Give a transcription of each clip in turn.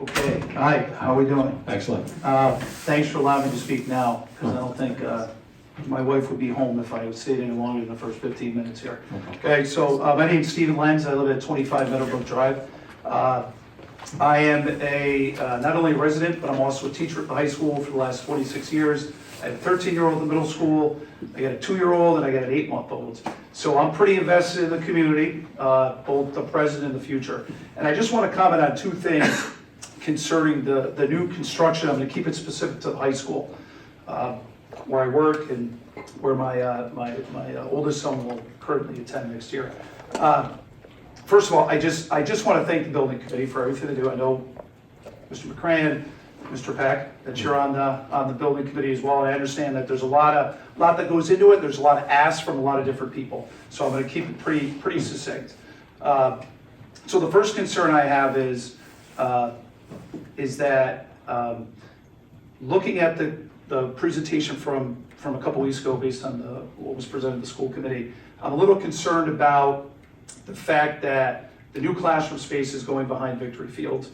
Okay, hi, how are we doing? Excellent. Thanks for allowing me to speak now, because I don't think my wife would be home if I stayed any longer than the first 15 minutes here. Okay, so my name's Stephen Lenz, I live at 25 Meadowbrook Drive. I am not only a resident, but I'm also a teacher at the high school for the last 26 years. I have a 13-year-old in middle school, I got a 2-year-old, and I got an 8-month-old. So I'm pretty invested in the community, both the present and the future. And I just want to comment on two things concerning the new construction. I'm going to keep it specific to the high school, where I work and where my oldest son will currently attend next year. First of all, I just want to thank the building committee for everything they do. I know Mr. McCran, Mr. Peck, that you're on the building committee as well. And I understand that there's a lot that goes into it. There's a lot of asks from a lot of different people. So I'm going to keep it pretty succinct. So the first concern I have is that looking at the presentation from a couple weeks ago based on what was presented to the school committee, I'm a little concerned about the fact that the new classroom space is going behind Victory Field.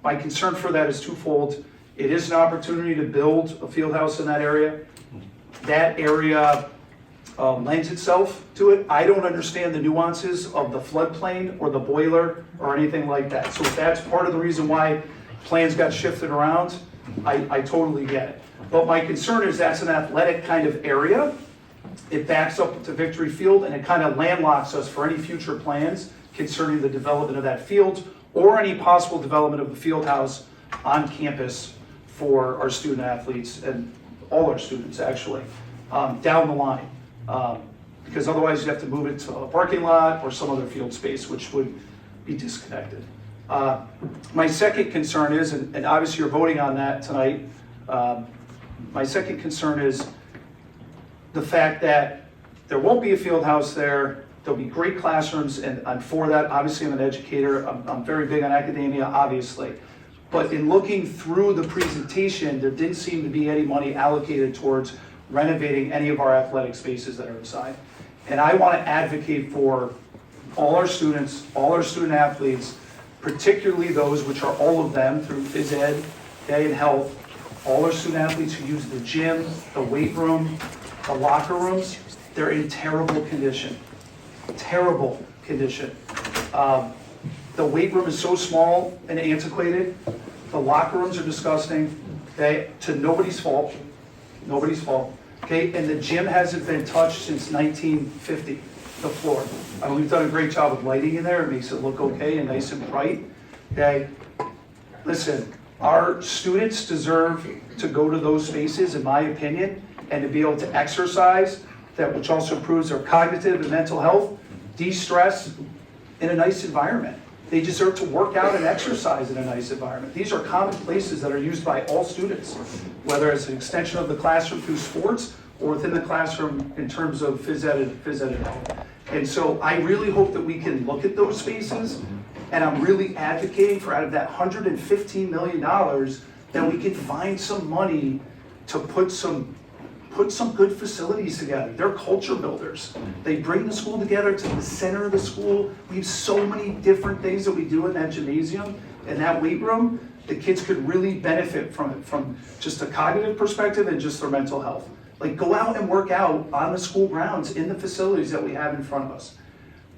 My concern for that is twofold. It is an opportunity to build a field house in that area. That area lends itself to it. I don't understand the nuances of the floodplain or the boiler or anything like that. So if that's part of the reason why plans got shifted around, I totally get it. But my concern is that's an athletic kind of area. It backs up to Victory Field and it kind of landlocks us for any future plans concerning the development of that field or any possible development of the field house on campus for our student athletes and all our students actually down the line. Because otherwise you have to move it to a parking lot or some other field space, which would be disconnected. My second concern is, and obviously you're voting on that tonight, my second concern is the fact that there won't be a field house there. There'll be great classrooms, and I'm for that. Obviously, I'm an educator. I'm very big on academia, obviously. But in looking through the presentation, there didn't seem to be any money allocated towards renovating any of our athletic spaces that are inside. And I want to advocate for all our students, all our student athletes, particularly those, which are all of them through phys ed, day and health, all our student athletes who use the gym, the weight room, the locker rooms, they're in terrible condition. Terrible condition. The weight room is so small and antiquated. The locker rooms are disgusting. Okay, to nobody's fault. Nobody's fault. Okay, and the gym hasn't been touched since 1950. The floor. I mean, we've done a great job of lighting in there. It makes it look okay and nice and bright. Okay, listen. Our students deserve to go to those spaces, in my opinion, and to be able to exercise, which also improves their cognitive and mental health, de-stress in a nice environment. They deserve to work out and exercise in a nice environment. These are common places that are used by all students, whether it's an extension of the classroom through sports or within the classroom in terms of phys ed and health. And so I really hope that we can look at those spaces, and I'm really advocating for out of that $115 million that we can find some money to put some good facilities together. They're culture builders. They bring the school together to the center of the school. We have so many different things that we do in that gymnasium and that weight room. The kids could really benefit from it, from just a cognitive perspective and just their mental health. Like, go out and work out on the school grounds in the facilities that we have in front of us.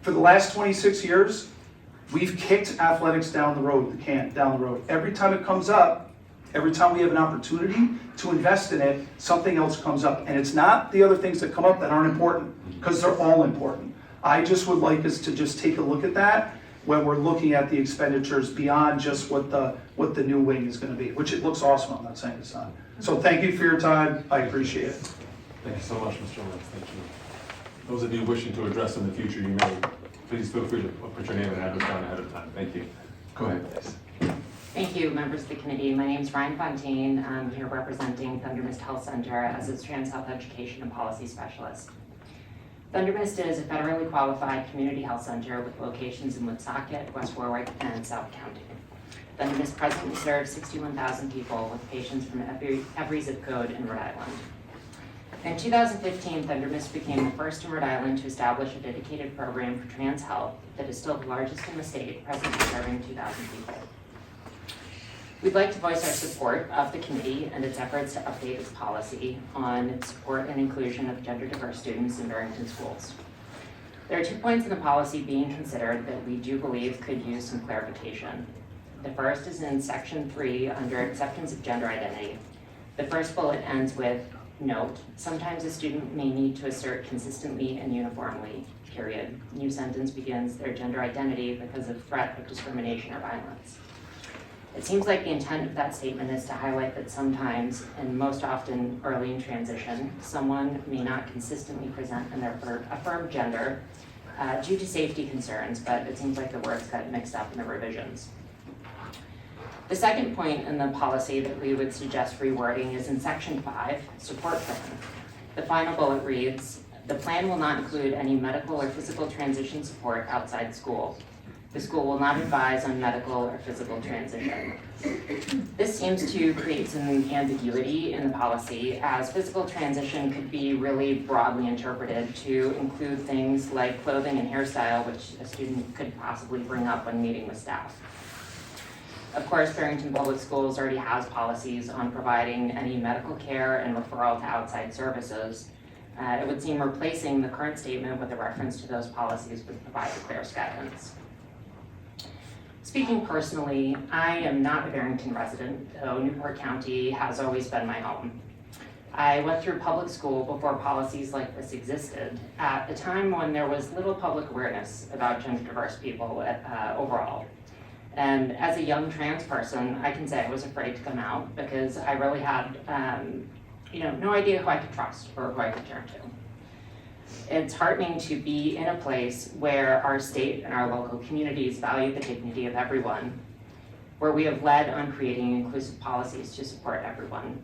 For the last 26 years, we've kicked athletics down the road, down the road. Every time it comes up, every time we have an opportunity to invest in it, something else comes up. And it's not the other things that come up that aren't important, because they're all important. I just would like us to just take a look at that when we're looking at the expenditures beyond just what the new wing is going to be, which it looks awesome. I'm not saying it's not. So thank you for your time. I appreciate it. Thank you so much, Mr. Lenz. Thank you. Those of you wishing to address in the future, you may please feel free to put your name and address down ahead of time. Thank you. Go ahead, please. Thank you, members of the committee. My name is Ryan Fontaine. I'm here representing Thunder Mist Health Center as its Trans Health Education and Policy Specialist. Thunder Mist is a federally qualified community health center with locations in Woonsocket, West Warwick, and South County. Thunder Mist presently serves 61,000 people with patients from every zip code in Rhode Island. In 2015, Thunder Mist became the first in Rhode Island to establish a dedicated program for trans health that is still the largest in the state, presently serving 2,000 people. We'd like to voice our support of the committee and its efforts to update its policy on support and inclusion of gender diverse students in Barrington schools. There are 2 points in the policy being considered that we do believe could use some clarification. The first is in section 3 under acceptance of gender identity. The first bullet ends with, note, sometimes a student may need to assert consistently and uniformly, period. New sentence begins their gender identity because of threat of discrimination or violence. It seems like the intent of that statement is to highlight that sometimes, and most often early in transition, someone may not consistently present in their affirmed gender due to safety concerns, but it seems like the words got mixed up in the revisions. The second point in the policy that we would suggest rewording is in section 5, support plan. The final bullet reads, the plan will not include any medical or physical transition support outside school. The school will not advise on medical or physical transition. This seems to create some ambiguity in the policy, as physical transition could be really broadly interpreted to include things like clothing and hairstyle, which a student could possibly bring up when meeting with staff. Of course, Barrington Public Schools already has policies on providing any medical care and referral to outside services. It would seem replacing the current statement with a reference to those policies would provide the clearest guidance. Speaking personally, I am not a Barrington resident, though Newport County has always been my home. I went through public school before policies like this existed, at a time when there was little public awareness about gender diverse people overall. And as a young trans person, I can say I was afraid to come out because I really had no idea who I could trust or who I could turn to. It's heartening to be in a place where our state and our local communities value the dignity of everyone, where we have led on creating inclusive policies to support everyone.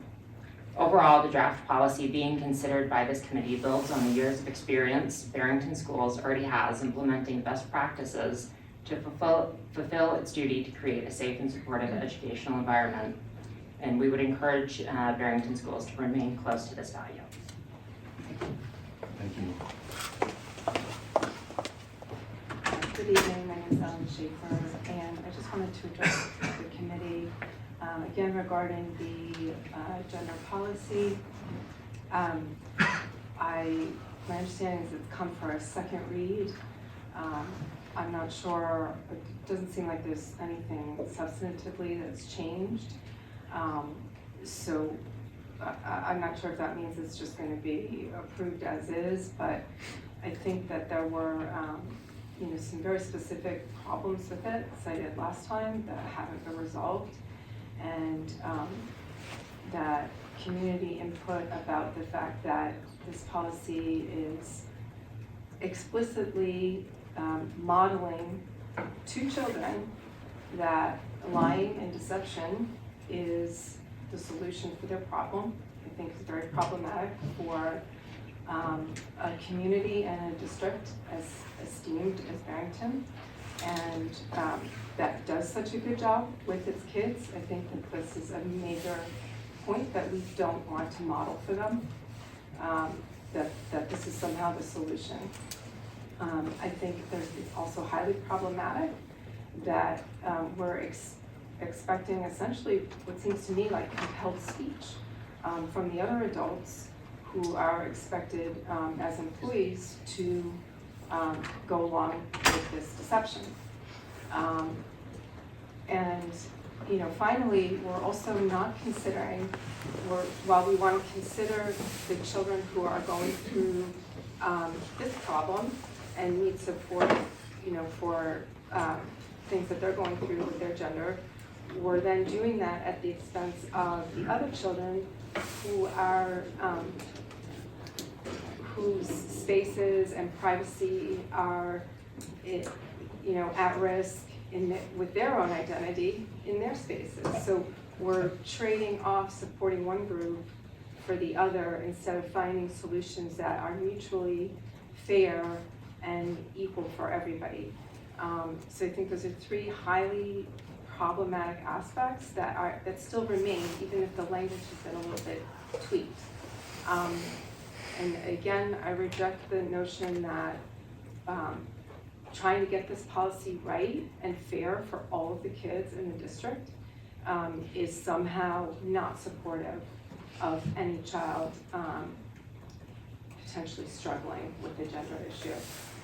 Overall, the draft policy being considered by this committee builds on the years of experience Barrington Schools already has implementing best practices to fulfill its duty to create a safe and supportive educational environment. And we would encourage Barrington Schools to remain close to this value. Thank you. Good evening, my name is Ellen Schaefer, and I just wanted to address the committee again regarding the gender policy. My understanding is it's come for a second read. I'm not sure, it doesn't seem like there's anything substantively that's changed. So I'm not sure if that means it's just going to be approved as is, but I think that there were some very specific problems with it cited last time that haven't been resolved, and that community input about the fact that this policy is explicitly modeling to children that lying and deception is the solution for their problem. I think it's very problematic for a community and a district as esteemed as Barrington, and that does such a good job with its kids. I think that this is a major point that we don't want to model for them, that this is somehow the solution. I think it's also highly problematic that we're expecting essentially what seems to me like compelled speech from the other adults who are expected as employees to go along with this deception. And finally, we're also not considering, while we want to consider the children who are going through this problem and need support, for things that they're going through with their gender, we're then doing that at the expense of the other children who are, whose spaces and privacy are, at risk with their own identity in their spaces. So we're trading off supporting one group for the other instead of finding solutions that are mutually fair and equal for everybody. So I think those are three highly problematic aspects that still remain, even if the language has been a little bit tweaked. And again, I reject the notion that trying to get this policy right and fair for all of the kids in the district is somehow not supportive of any child potentially struggling with the gender issue.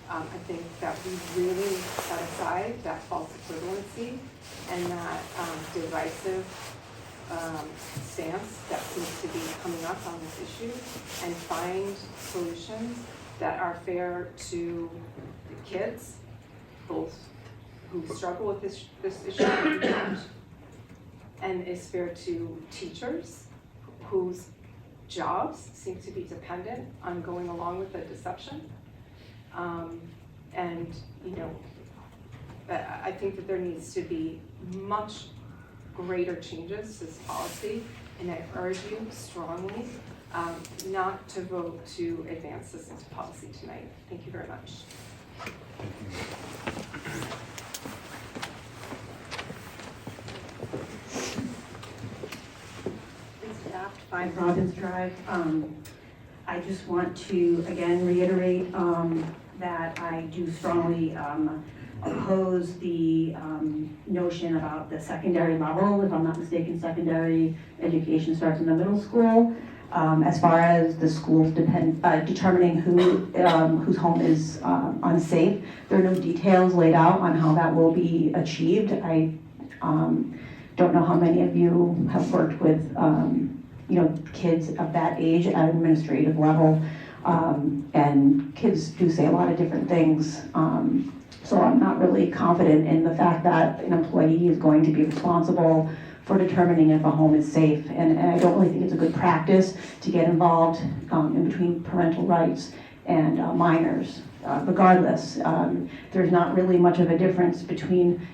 I think that we really set aside that false equivalency and that divisive stance that seems to be coming up on this issue, and find solutions that are fair to the kids, both who struggle with this issue and who don't, and is fair to teachers whose jobs seem to be dependent on going along with the deception. And, you know, I think that there needs to be much greater changes to this policy, and I urge you strongly not to vote to advance this into policy tonight. Thank you very much. Staff, 5 Robbins Drive. I just want to again reiterate that I do strongly oppose the notion about the secondary level. If I'm not mistaken, secondary education starts in the middle school. As far as the schools determining whose home is unsafe, there are no details laid out on how that will be achieved. I don't know how many of you have worked with kids of that age at an administrative level, and kids do say a lot of different things. So I'm not really confident in the fact that an employee is going to be responsible for determining if a home is safe. And I don't really think it's a good practice to get involved in between parental rights and minors. Regardless, there's not really much of a difference between,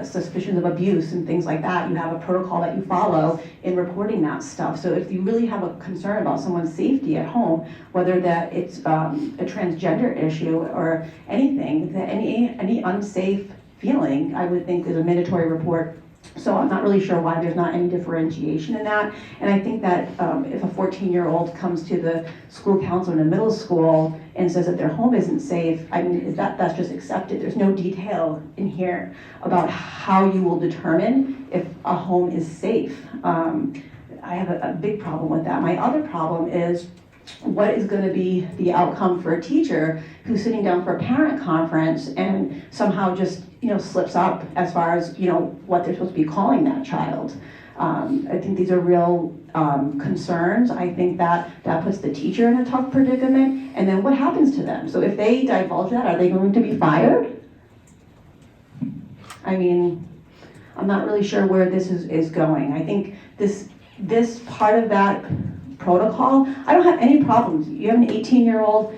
suspicions of abuse and things like that. You have a protocol that you follow in reporting that stuff. So if you really have a concern about someone's safety at home, whether that it's a transgender issue or anything, that any unsafe feeling, I would think is a mandatory report. So I'm not really sure why there's not any differentiation in that. And I think that if a 14-year-old comes to the school counselor in a middle school and says that their home isn't safe, I mean, that's just accepted. There's no detail in here about how you will determine if a home is safe. I have a big problem with that. My other problem is, what is going to be the outcome for a teacher who's sitting down for a parent conference and somehow just slips up as far as what they're supposed to be calling that child. I think these are real concerns. I think that puts the teacher in a tough predicament, and then what happens to them? So if they divulge that, are they going to be fired? I mean, I'm not really sure where this is going. I think this part of that protocol, I don't have any problems. You have an 18-year-old,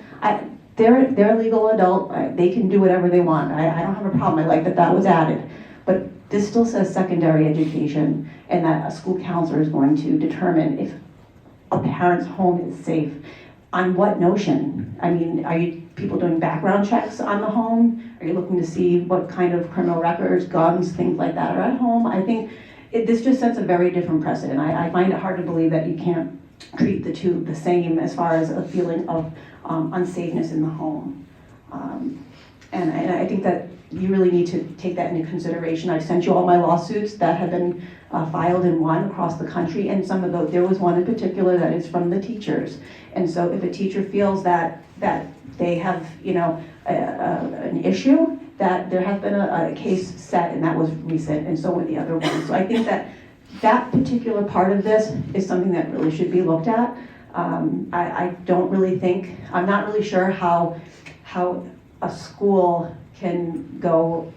they're a legal adult, they can do whatever they want. I don't have a problem. I like that was added. But this still says secondary education, and that a school counselor is going to determine if a parent's home is safe. On what notion? I mean, are you people doing background checks on the home? Are you looking to see what kind of criminal records, guns, things like that are at home? I think this just sets a very different precedent. I find it hard to believe that you can't treat the two the same as far as a feeling of unsafeness in the home. And I think that you really need to take that into consideration. I've sent you all my lawsuits that have been filed and won across the country, and some of those, there was one in particular that is from the teachers. And so if a teacher feels that they have an issue, that there has been a case set, and that was recent, and so were the other ones. So I think that particular part of this is something that really should be looked at. I don't really think, I'm not really sure how a school can go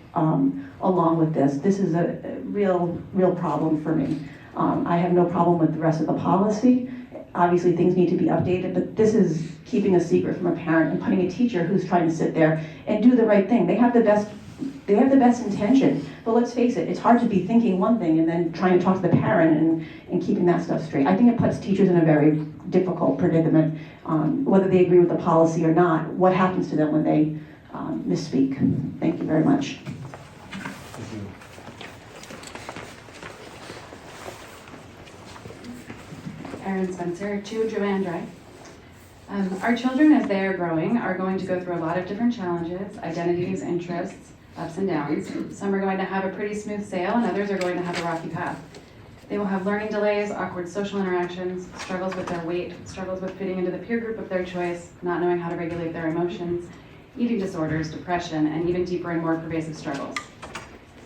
along with this. This is a real problem for me. I have no problem with the rest of the policy. Obviously things need to be updated, but this is keeping a secret from a parent and putting a teacher who's trying to sit there and do the right thing. They have the best intention, but let's face it, it's hard to be thinking one thing and then trying to talk to the parent and keeping that stuff straight. I think it puts teachers in a very difficult predicament, whether they agree with the policy or not. What happens to them when they misspeak? Thank you very much. Thank you. Erin Spencer, 2 Joanne Drive. Our children, as they are growing, are going to go through a lot of different challenges, identities, interests, ups and downs. Some are going to have a pretty smooth sail and others are going to have a rocky path. They will have learning delays, awkward social interactions, struggles with their weight, struggles with fitting into the peer group of their choice, not knowing how to regulate their emotions, eating disorders, depression, and even deeper and more pervasive struggles.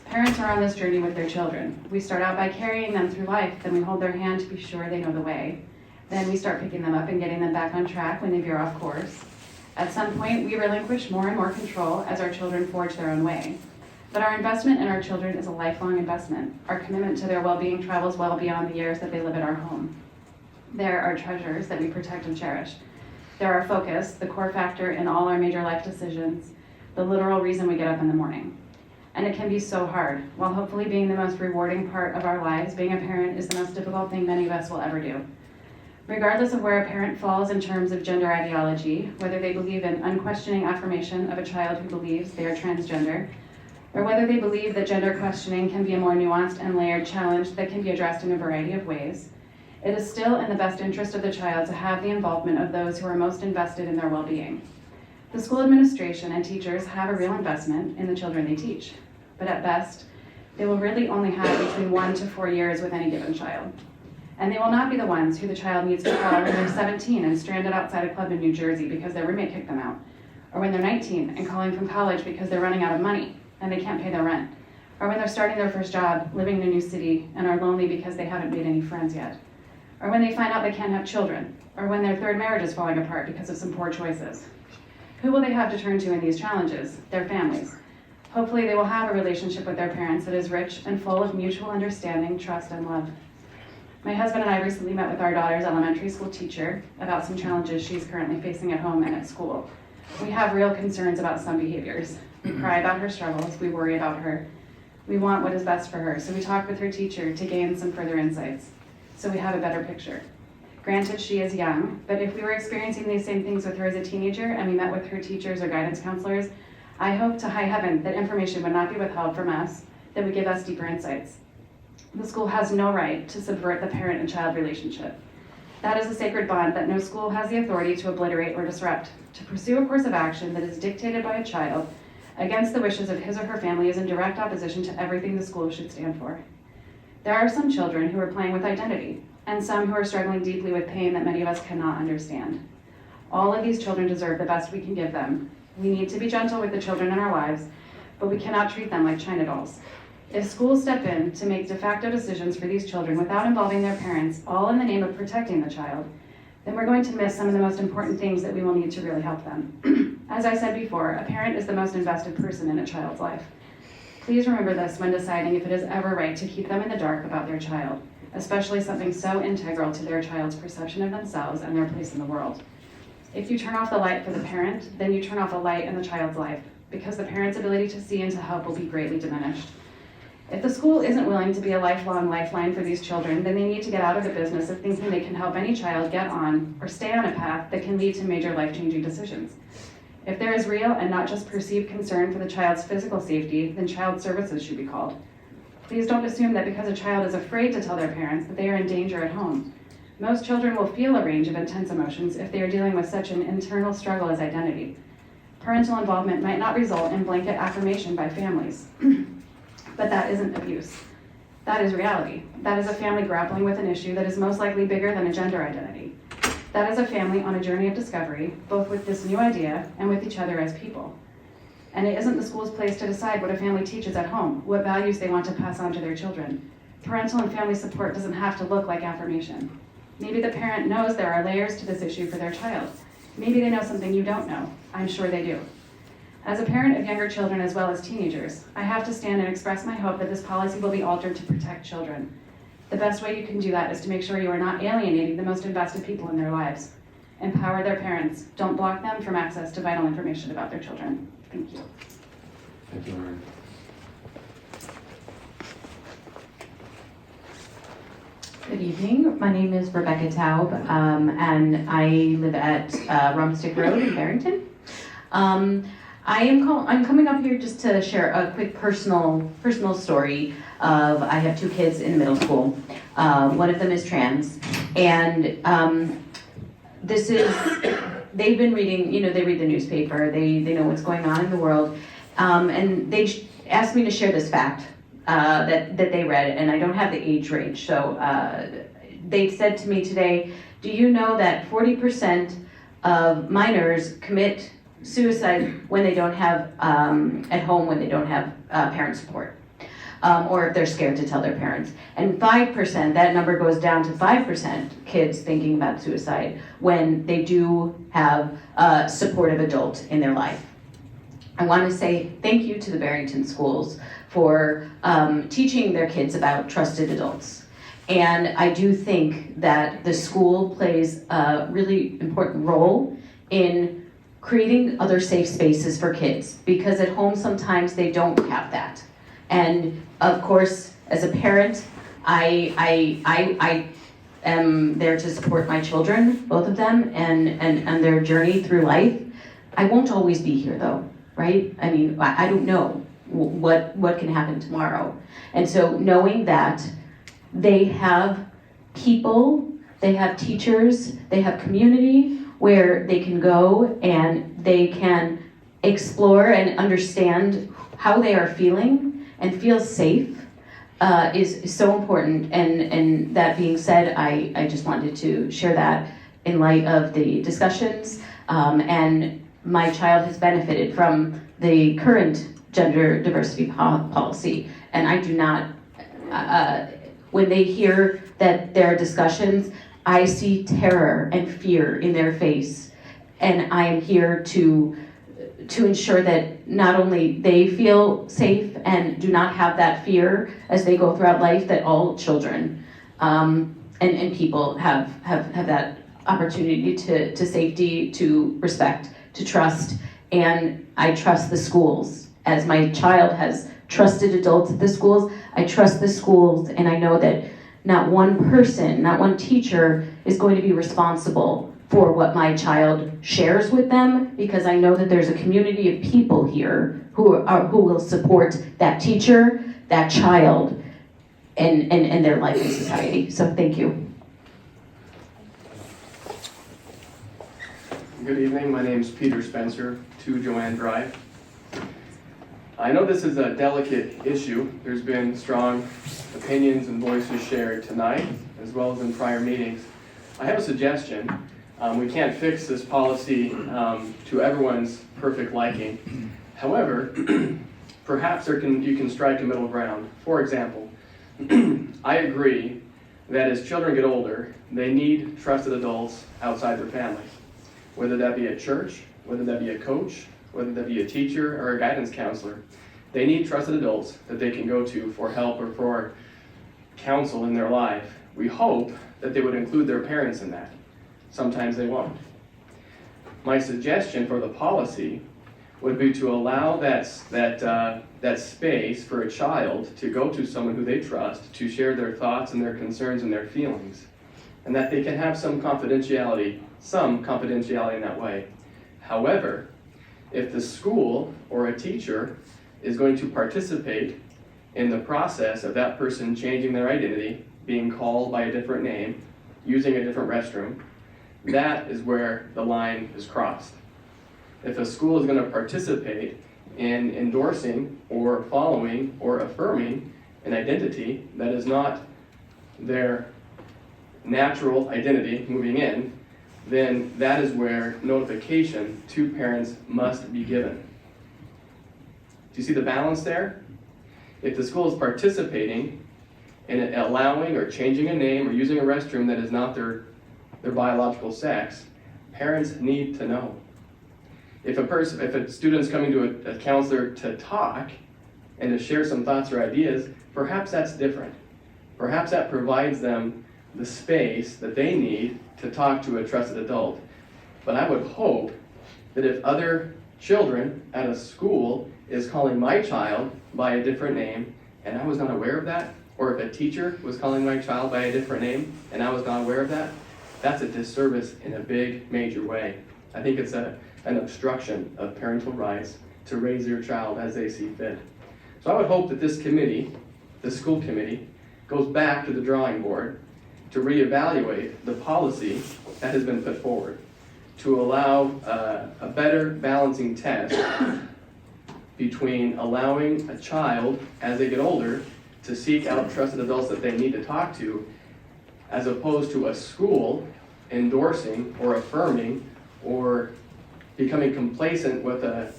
Parents are on this journey with their children. We start out by carrying them through life, then we hold their hand to be sure they know the way. Then we start picking them up and getting them back on track when they veer off course. At some point, we relinquish more and more control as our children forge their own way. But our investment in our children is a lifelong investment. Our commitment to their well-being travels well beyond the years that they live at our home. They're our treasures that we protect and cherish. They're our focus, the core factor in all our major life decisions, the literal reason we get up in the morning. And it can be so hard. While hopefully being the most rewarding part of our lives, being a parent is the most difficult thing many of us will ever do. Regardless of where a parent falls in terms of gender ideology, whether they believe in unquestioning affirmation of a child who believes they are transgender, or whether they believe that gender questioning can be a more nuanced and layered challenge that can be addressed in a variety of ways, it is still in the best interest of the child to have the involvement of those who are most invested in their well-being. The school administration and teachers have a real investment in the children they teach, but at best, they will really only have between 1 to 4 years with any given child. And they will not be the ones who the child needs to call when they're 17 and stranded outside a club in New Jersey because their roommate kicked them out, or when they're 19 and calling from college because they're running out of money and they can't pay their rent, or when they're starting their first job, living in a new city, and are lonely because they haven't made any friends yet, or when they find out they can't have children, or when their third marriage is falling apart because of some poor choices. Who will they have to turn to in these challenges? Their families. Hopefully they will have a relationship with their parents that is rich and full of mutual understanding, trust, and love. My husband and I recently met with our daughter's elementary school teacher about some challenges she's currently facing at home and at school. We have real concerns about some behaviors. We cry about her struggles, we worry about her. We want what is best for her, so we talked with her teacher to gain some further insights, so we have a better picture. Granted, she is young, but if we were experiencing these same things with her as a teenager and we met with her teachers or guidance counselors, I hope to high heaven that information would not be withheld from us, that would give us deeper insights. The school has no right to subvert the parent and child relationship. That is a sacred bond that no school has the authority to obliterate or disrupt. To pursue a course of action that is dictated by a child against the wishes of his or her family is in direct opposition to everything the school should stand for. There are some children who are playing with identity, and some who are struggling deeply with pain that many of us cannot understand. All of these children deserve the best we can give them. We need to be gentle with the children in our lives, but we cannot treat them like China dolls. If schools step in to make de facto decisions for these children without involving their parents, all in the name of protecting the child, then we're going to miss some of the most important things that we will need to really help them. As I said before, a parent is the most invested person in a child's life. Please remember this when deciding if it is ever right to keep them in the dark about their child, especially something so integral to their child's perception of themselves and their place in the world. If you turn off the light for the parent, then you turn off a light in the child's life, because the parent's ability to see and to help will be greatly diminished. If the school isn't willing to be a lifelong lifeline for these children, then they need to get out of the business of thinking they can help any child get on or stay on a path that can lead to major life-changing decisions. If there is real and not just perceived concern for the child's physical safety, then child services should be called. Please don't assume that because a child is afraid to tell their parents that they are in danger at home. Most children will feel a range of intense emotions if they are dealing with such an internal struggle as identity. Parental involvement might not result in blanket affirmation by families. But that isn't abuse. That is reality. That is a family grappling with an issue that is most likely bigger than a gender identity. That is a family on a journey of discovery, both with this new idea and with each other as people. And it isn't the school's place to decide what a family teaches at home, what values they want to pass on to their children. Parental and family support doesn't have to look like affirmation. Maybe the parent knows there are layers to this issue for their child. Maybe they know something you don't know. I'm sure they do. As a parent of younger children as well as teenagers, I have to stand and express my hope that this policy will be altered to protect children. The best way you can do that is to make sure you are not alienating the most invested people in their lives. Empower their parents. Don't block them from access to vital information about their children. Thank you. Thank you, Mary. Good evening. My name is Rebecca Taub, and I live at Rumstick Road in Barrington. I'm coming up here just to share a quick personal story of, I have 2 kids in middle school. One of them is trans, and this is, they've been reading, they read the newspaper, they know what's going on in the world, and asked me to share this fact that they read, and I don't have the age range. So they said to me today, do you know that 40% of minors commit suicide when they don't have, at home, when they don't have parent support? Or if they're scared to tell their parents. And 5%, that number goes down to 5% kids thinking about suicide when they do have a supportive adult in their life. I want to say thank you to the Barrington schools for teaching their kids about trusted adults. And I do think that the school plays a really important role in creating other safe spaces for kids, because at home sometimes they don't have that. And of course, as a parent, I am there to support my children, both of them, and their journey through life. I won't always be here though, right? I mean, I don't know what can happen tomorrow. And so knowing that they have people, they have teachers, they have community where they can go and they can explore and understand how they are feeling and feel safe is so important. And that being said, I just wanted to share that in light of the discussions. And my child has benefited from the current gender diversity policy. And I do not, when they hear that there are discussions, I see terror and fear in their face. And I am here to ensure that not only they feel safe and do not have that fear as they go throughout life, that all children and people have that opportunity to safety, to respect, to trust. And I trust the schools. As my child has trusted adults at the schools, I trust the schools, and I know that not one person, not one teacher is going to be responsible for what my child shares with them, because I know that there's a community of people here who will support that teacher, that child, and their life in society. So thank you. Good evening, my name is Peter Spencer, 2 Joanne Drive. I know this is a delicate issue. There's been strong opinions and voices shared tonight, as well as in prior meetings. I have a suggestion. We can't fix this policy to everyone's perfect liking. However, perhaps you can strike a middle ground. For example, I agree that as children get older, they need trusted adults outside their families, whether that be a church, whether that be a coach, whether that be a teacher or a guidance counselor. They need trusted adults that they can go to for help or for counsel in their life. We hope that they would include their parents in that. Sometimes they won't. My suggestion for the policy would be to allow that space for a child to go to someone who they trust to share their thoughts and their concerns and their feelings, and that they can have some confidentiality in that way. However, if the school or a teacher is going to participate in the process of that person changing their identity, being called by a different name, using a different restroom, that is where the line is crossed. If a school is going to participate in endorsing or following or affirming an identity that is not their natural identity moving in, then that is where notification to parents must be given. Do you see the balance there? If the school is participating in allowing or changing a name or using a restroom that is not their biological sex, parents need to know. If a student's coming to a counselor to talk and to share some thoughts or ideas, perhaps that's different. Perhaps that provides them the space that they need to talk to a trusted adult. But I would hope that if other children at a school is calling my child by a different name and I was not aware of that, or if a teacher was calling my child by a different name and I was not aware of that, that's a disservice in a big, major way. I think it's an obstruction of parental rights to raise their child as they see fit. So I would hope that this committee, the school committee, goes back to the drawing board to reevaluate the policy that has been put forward, to allow a better balancing test between allowing a child, as they get older, to seek out trusted adults that they need to talk to, as opposed to a school endorsing or affirming or becoming complacent with a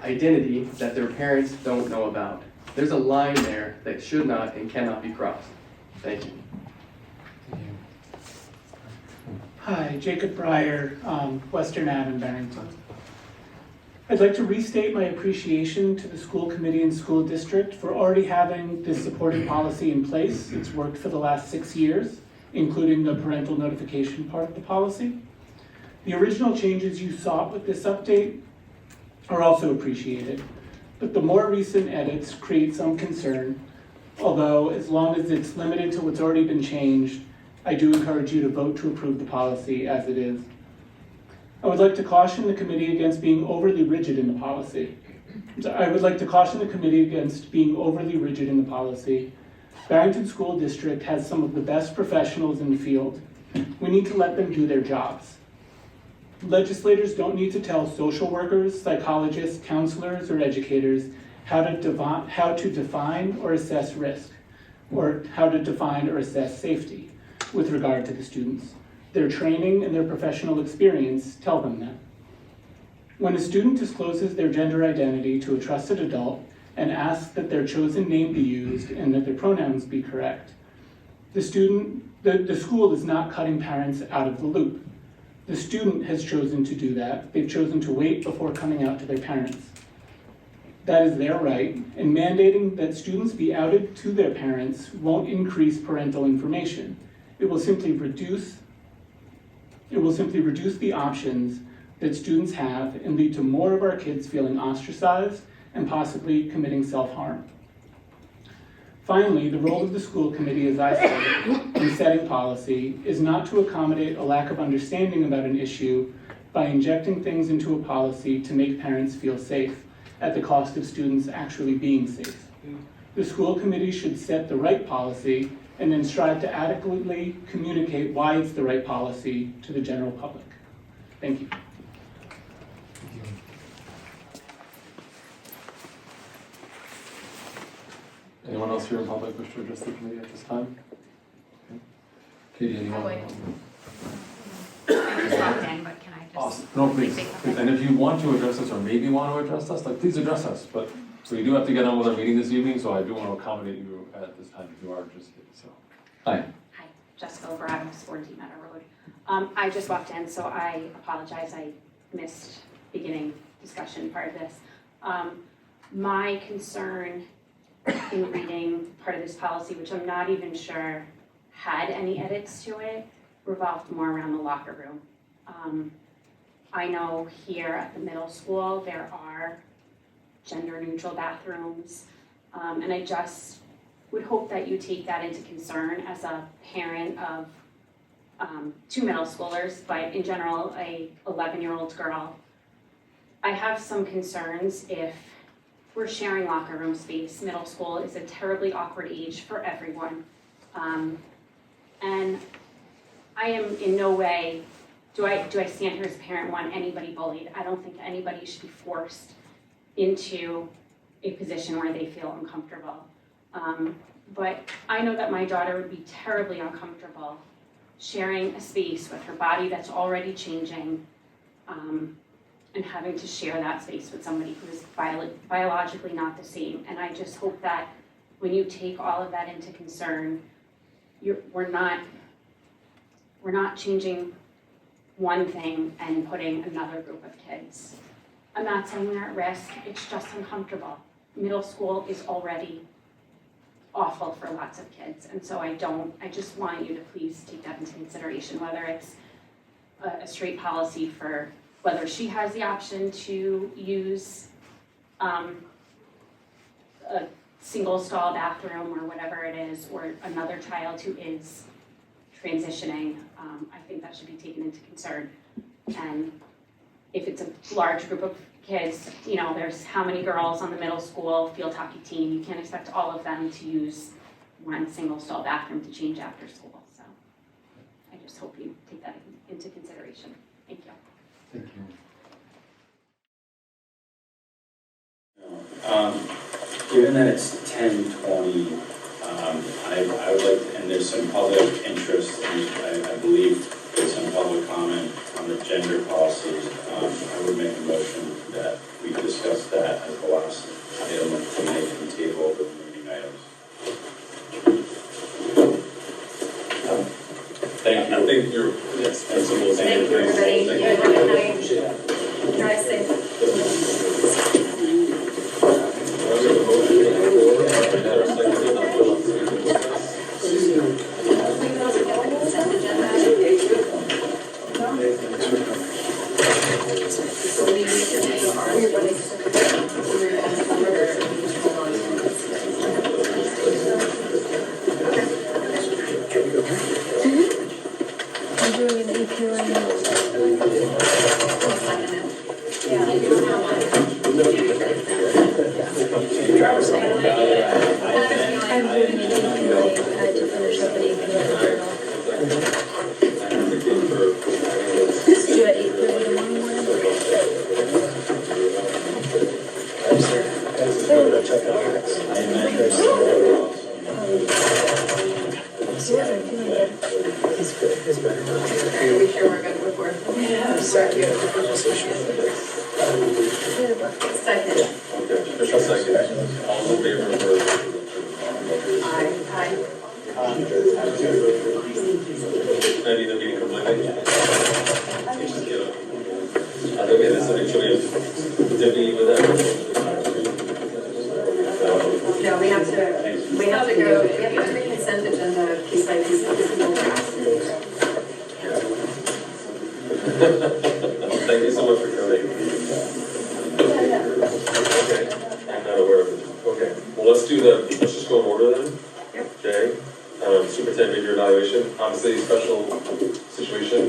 identity that their parents don't know about. There's a line there that should not and cannot be crossed. Thank you. Hi, Jacob Breyer, Western Ave in Barrington. I'd like to restate my appreciation to the school committee and school district for already having this supportive policy in place. It's worked for the last 6 years, including the parental notification part of the policy. The original changes you sought with this update are also appreciated, but the more recent edits create some concern, although as long as it's limited to what's already been changed, I do encourage you to vote to approve the policy as it is. I would like to caution the committee against being overly rigid in the policy. Barrington School District has some of the best professionals in the field. We need to let them do their jobs. Legislators don't need to tell social workers, psychologists, counselors, or educators how to define or assess risk, or how to define or assess safety with regard to the students. Their training and their professional experience tell them that. When a student discloses their gender identity to a trusted adult and asks that their chosen name be used and that their pronouns be correct, the school is not cutting parents out of the loop. The student has chosen to do that. They've chosen to wait before coming out to their parents. That is their right, and mandating that students be outed to their parents won't increase parental information. It will simply reduce the options that students have and lead to more of our kids feeling ostracized and possibly committing self-harm. Finally, the role of the school committee, as I said, in setting policy is not to accommodate a lack of understanding about an issue by injecting things into a policy to make parents feel safe at the cost of students actually being safe. The school committee should set the right policy and then strive to adequately communicate why it's the right policy to the general public. Thank you. Anyone else here in public wish to address the committee at this time? Okay. Katie, anyone? I just walked in, but can I just? Awesome. No, please. Please. And if you want to address us or maybe want to address us, please address us. But so we do have to get on with our meeting this evening, so I do want to accommodate you at this time if you are interested. So, hi. Hi, Jessica Alvarado, 14 Meadow Road. I just walked in, so I apologize. I missed beginning discussion part of this. My concern in reading part of this policy, which I'm not even sure had any edits to it, revolved more around the locker room. I know here at the middle school there are gender-neutral bathrooms, and I just would hope that you take that into concern as a parent of 2 middle schoolers, but in general, a 11-year-old girl. I have some concerns if we're sharing locker room space. Middle school is a terribly awkward age for everyone. And I am in no way, do I stand here as a parent want anybody bullied? I don't think anybody should be forced into a position where they feel uncomfortable. But I know that my daughter would be terribly uncomfortable sharing a space with her body that's already changing, and having to share that space with somebody who is biologically not the same. And I just hope that when you take all of that into concern, we're not changing one thing and putting another group of kids. I'm not saying they're at risk, it's just uncomfortable. Middle school is already awful for lots of kids, and so I just want you to please take that into consideration, whether it's a straight policy for whether she has the option to use a single stall bathroom or whatever it is, or another child who is transitioning. I think that should be taken into concern. And if it's a large group of kids, there's how many girls on the middle school field hockey team, you can't expect all of them to use one single stall bathroom to change after school. So I just hope you take that into consideration. Thank you. Thank you. Given that it's 10:20, I would like, and there's some public interest, and I believe there's some public comment on the gender policies. I would make a motion that we discuss that as the last item of tonight and table the remaining items. Thank you. I think you're, yes, sensible. Thank you, everybody. Have a good night. Drive safe. Thank you so much for coming. Okay, I'm not aware of it. Okay, well, let's just go in order then. Okay, superintendent mid-year evaluation, obviously special situation.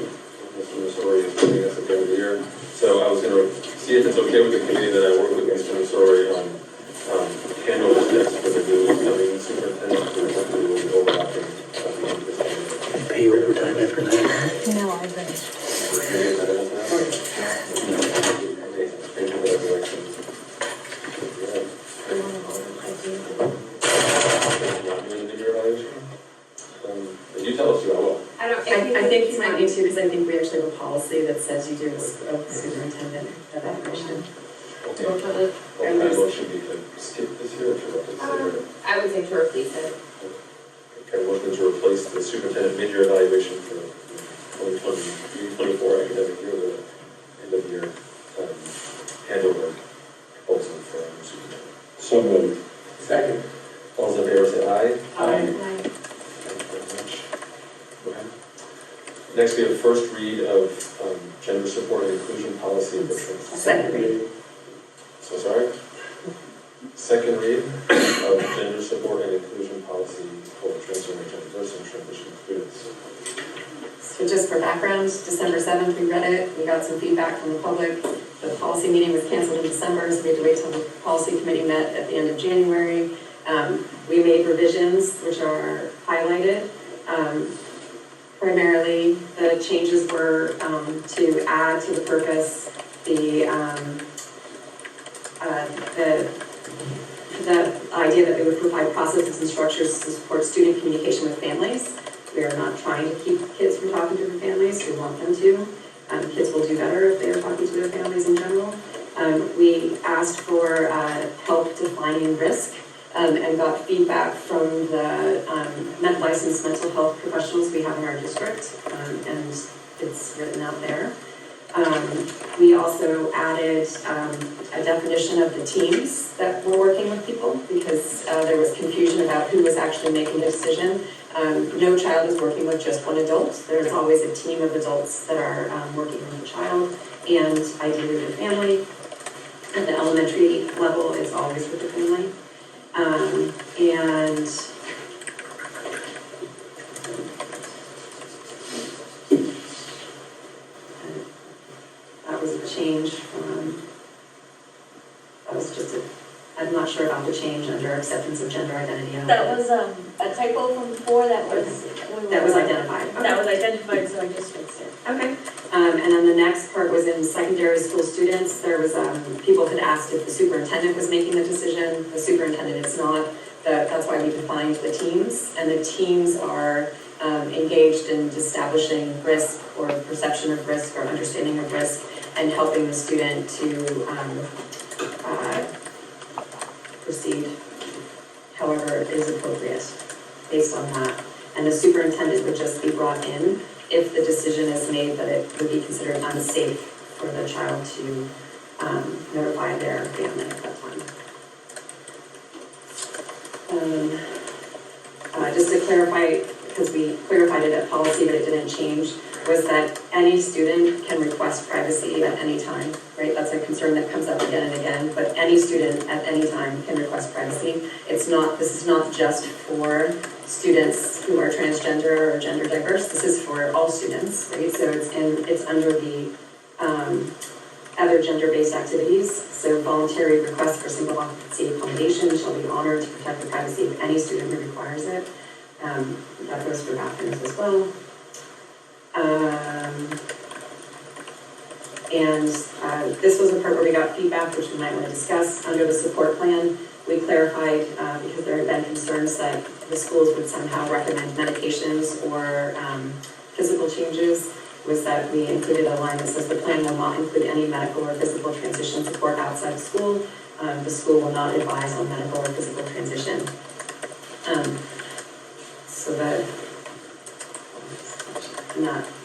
Mr. Missouri is doing us at the end of the year. So I was going to see if it's okay with the committee that I work with Mr. Missouri on handover steps for the new incoming superintendent who hopefully will be overlapping at the end of this year. Pay overtime after that. No, I've been. You tell us who I will. I think you might need to, because I think we actually have a policy that says you do a superintendent evaluation. Okay. What kind of motion do you skip this year or to replace it? I would say to replace it. Okay, motion to replace the superintendent mid-year evaluation for 2023-24 academic year with an end of year handover proposal for our new superintendent. So moved. Second. All those in favor say aye. Aye. Thank you very much. Go ahead. Next, we have first read of gender support and inclusion policy of the Second read. So sorry? Second read of gender support and inclusion policy for transformation, diverse and transition students. So just for background, December 7th, we read it, we got some feedback from the public. The policy meeting was canceled in December, so we had to wait till the policy committee met at the end of January. We made revisions, which are highlighted. Primarily, the changes were to add to the purpose the idea that we would provide processes and structures to support student communication with families. We are not trying to keep kids from talking to their families. We want them to. Kids will do better if they are talking to their families in general. We asked for help defining risk and got feedback from the licensed mental health professionals we have in our district, and it's written out there. We also added a definition of the teams that were working with people, because there was confusion about who was actually making the decision. No child is working with just one adult. There's always a team of adults that are working with a child, and ideally the family. At the elementary level, it's always with the family. And that was a change from, that was just I'm not sure about the change under acceptance of gender identity. That was a typo from before, that was. That was identified. Okay. That was identified, so I just fixed it. Okay. And then the next part was in secondary school students. There was, people had asked if the superintendent was making the decision. The superintendent is not. That's why we defined the teams. And the teams are engaged in establishing risk or perception of risk or understanding of risk and helping the student to proceed however is appropriate based on that. And the superintendent would just be brought in if the decision is made that it would be considered unsafe for the child to notify their family at that time. Just to clarify, because we clarified it at policy but it didn't change, was that any student can request privacy at any time, right? That's a concern that comes up again and again, but any student at any time can request privacy. This is not just for students who are transgender or gender diverse, this is for all students, right? So it's under the other gender-based activities. So voluntary requests for single occupancy accommodation shall be honored to protect the privacy of any student who requires it. That goes for bathrooms as well. This was a part where we got feedback, which we might want to discuss. Under the support plan, we clarified, because there had been concerns that the schools would somehow recommend medications or physical changes, was that we included a line that says the plan will not include any medical or physical transition support outside of school. The school will not advise on medical or physical transition.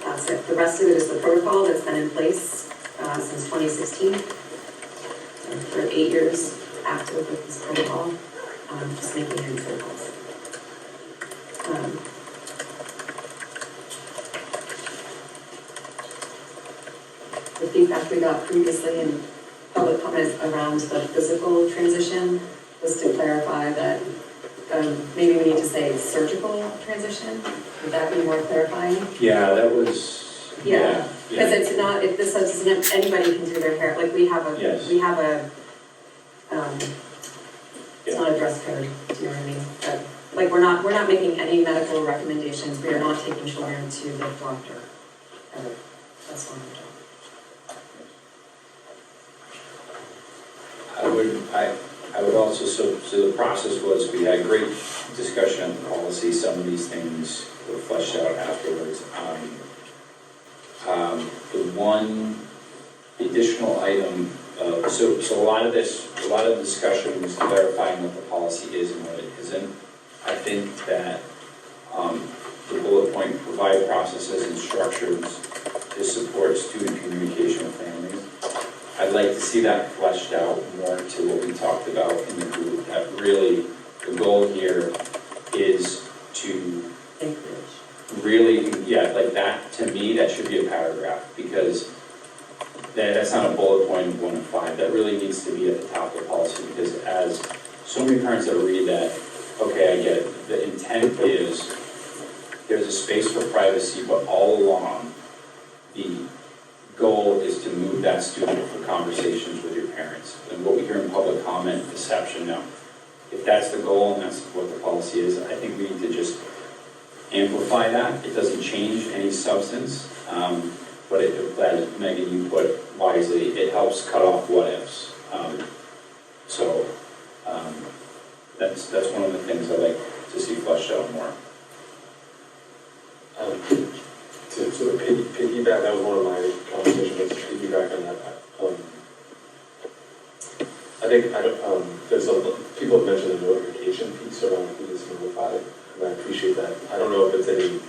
That's it. The rest of it is the protocol that's been in place since 2016. For 8 years active with this protocol, just making it in circles. The feedback we got previously in public comments around the physical transition was to clarify that maybe we need to say surgical transition. Would that be more clarifying? Yeah, that was, yeah. Because it's not, if this says anybody can do their hair, like we have a, Yes. it's not a dress code, do you know what I mean? But, like, we're not making any medical recommendations, we are not taking children to the doctor, ever. That's one of the job. I would also, so the process was, we had great discussion on the policy, some of these things were fleshed out afterwards. The one additional item, so a lot of discussion was clarifying what the policy is and what it isn't. I think that the bullet point, provide processes and structures to support student communication with families. I'd like to see that fleshed out more to what we talked about in the group, that really the goal here is to really, like that, to me, that should be a paragraph, because that's not a bullet point of 1 to 5. That really needs to be at the top of the policy, because as so many parents that read that, okay, I get it. The intent is there's a space for privacy, but all along, the goal is to move that student for conversations with your parents. And what we hear in public comment, deception, now, if that's the goal and that's what the policy is, I think we need to just amplify that. It doesn't change any substance, but as Megan, you put wisely, it helps cut off what ifs. That's one of the things I like to see fleshed out more. To sort of piggyback, that was one of my conversations, to piggyback on that. I think, there's people have mentioned the notification piece around who is notified, and I appreciate that. I don't know if it's any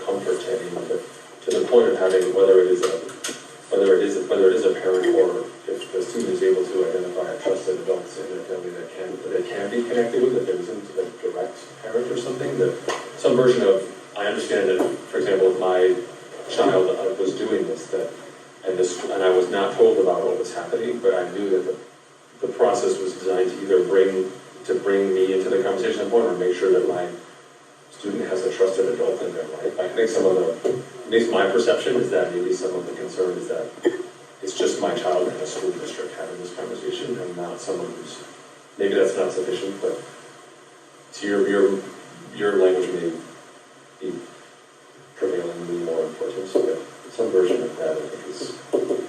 comfort to anyone, but to the point of having, whether it is a parent or if the student is able to identify trusted adults in their family that they can be connected with, that there isn't a direct parent or something, that some version of, I understand that, for example, if my child was doing this, and I was not told about what was happening, but I knew that the process was designed to either bring me into the conversation point or make sure that my student has a trusted adult in their life. I think at least my perception is that maybe some of the concern is that it's just my child in a school district having this conversation and not someone who's, maybe that's not sufficient, but So your language may be prevalently more important, but some version of that I think is important.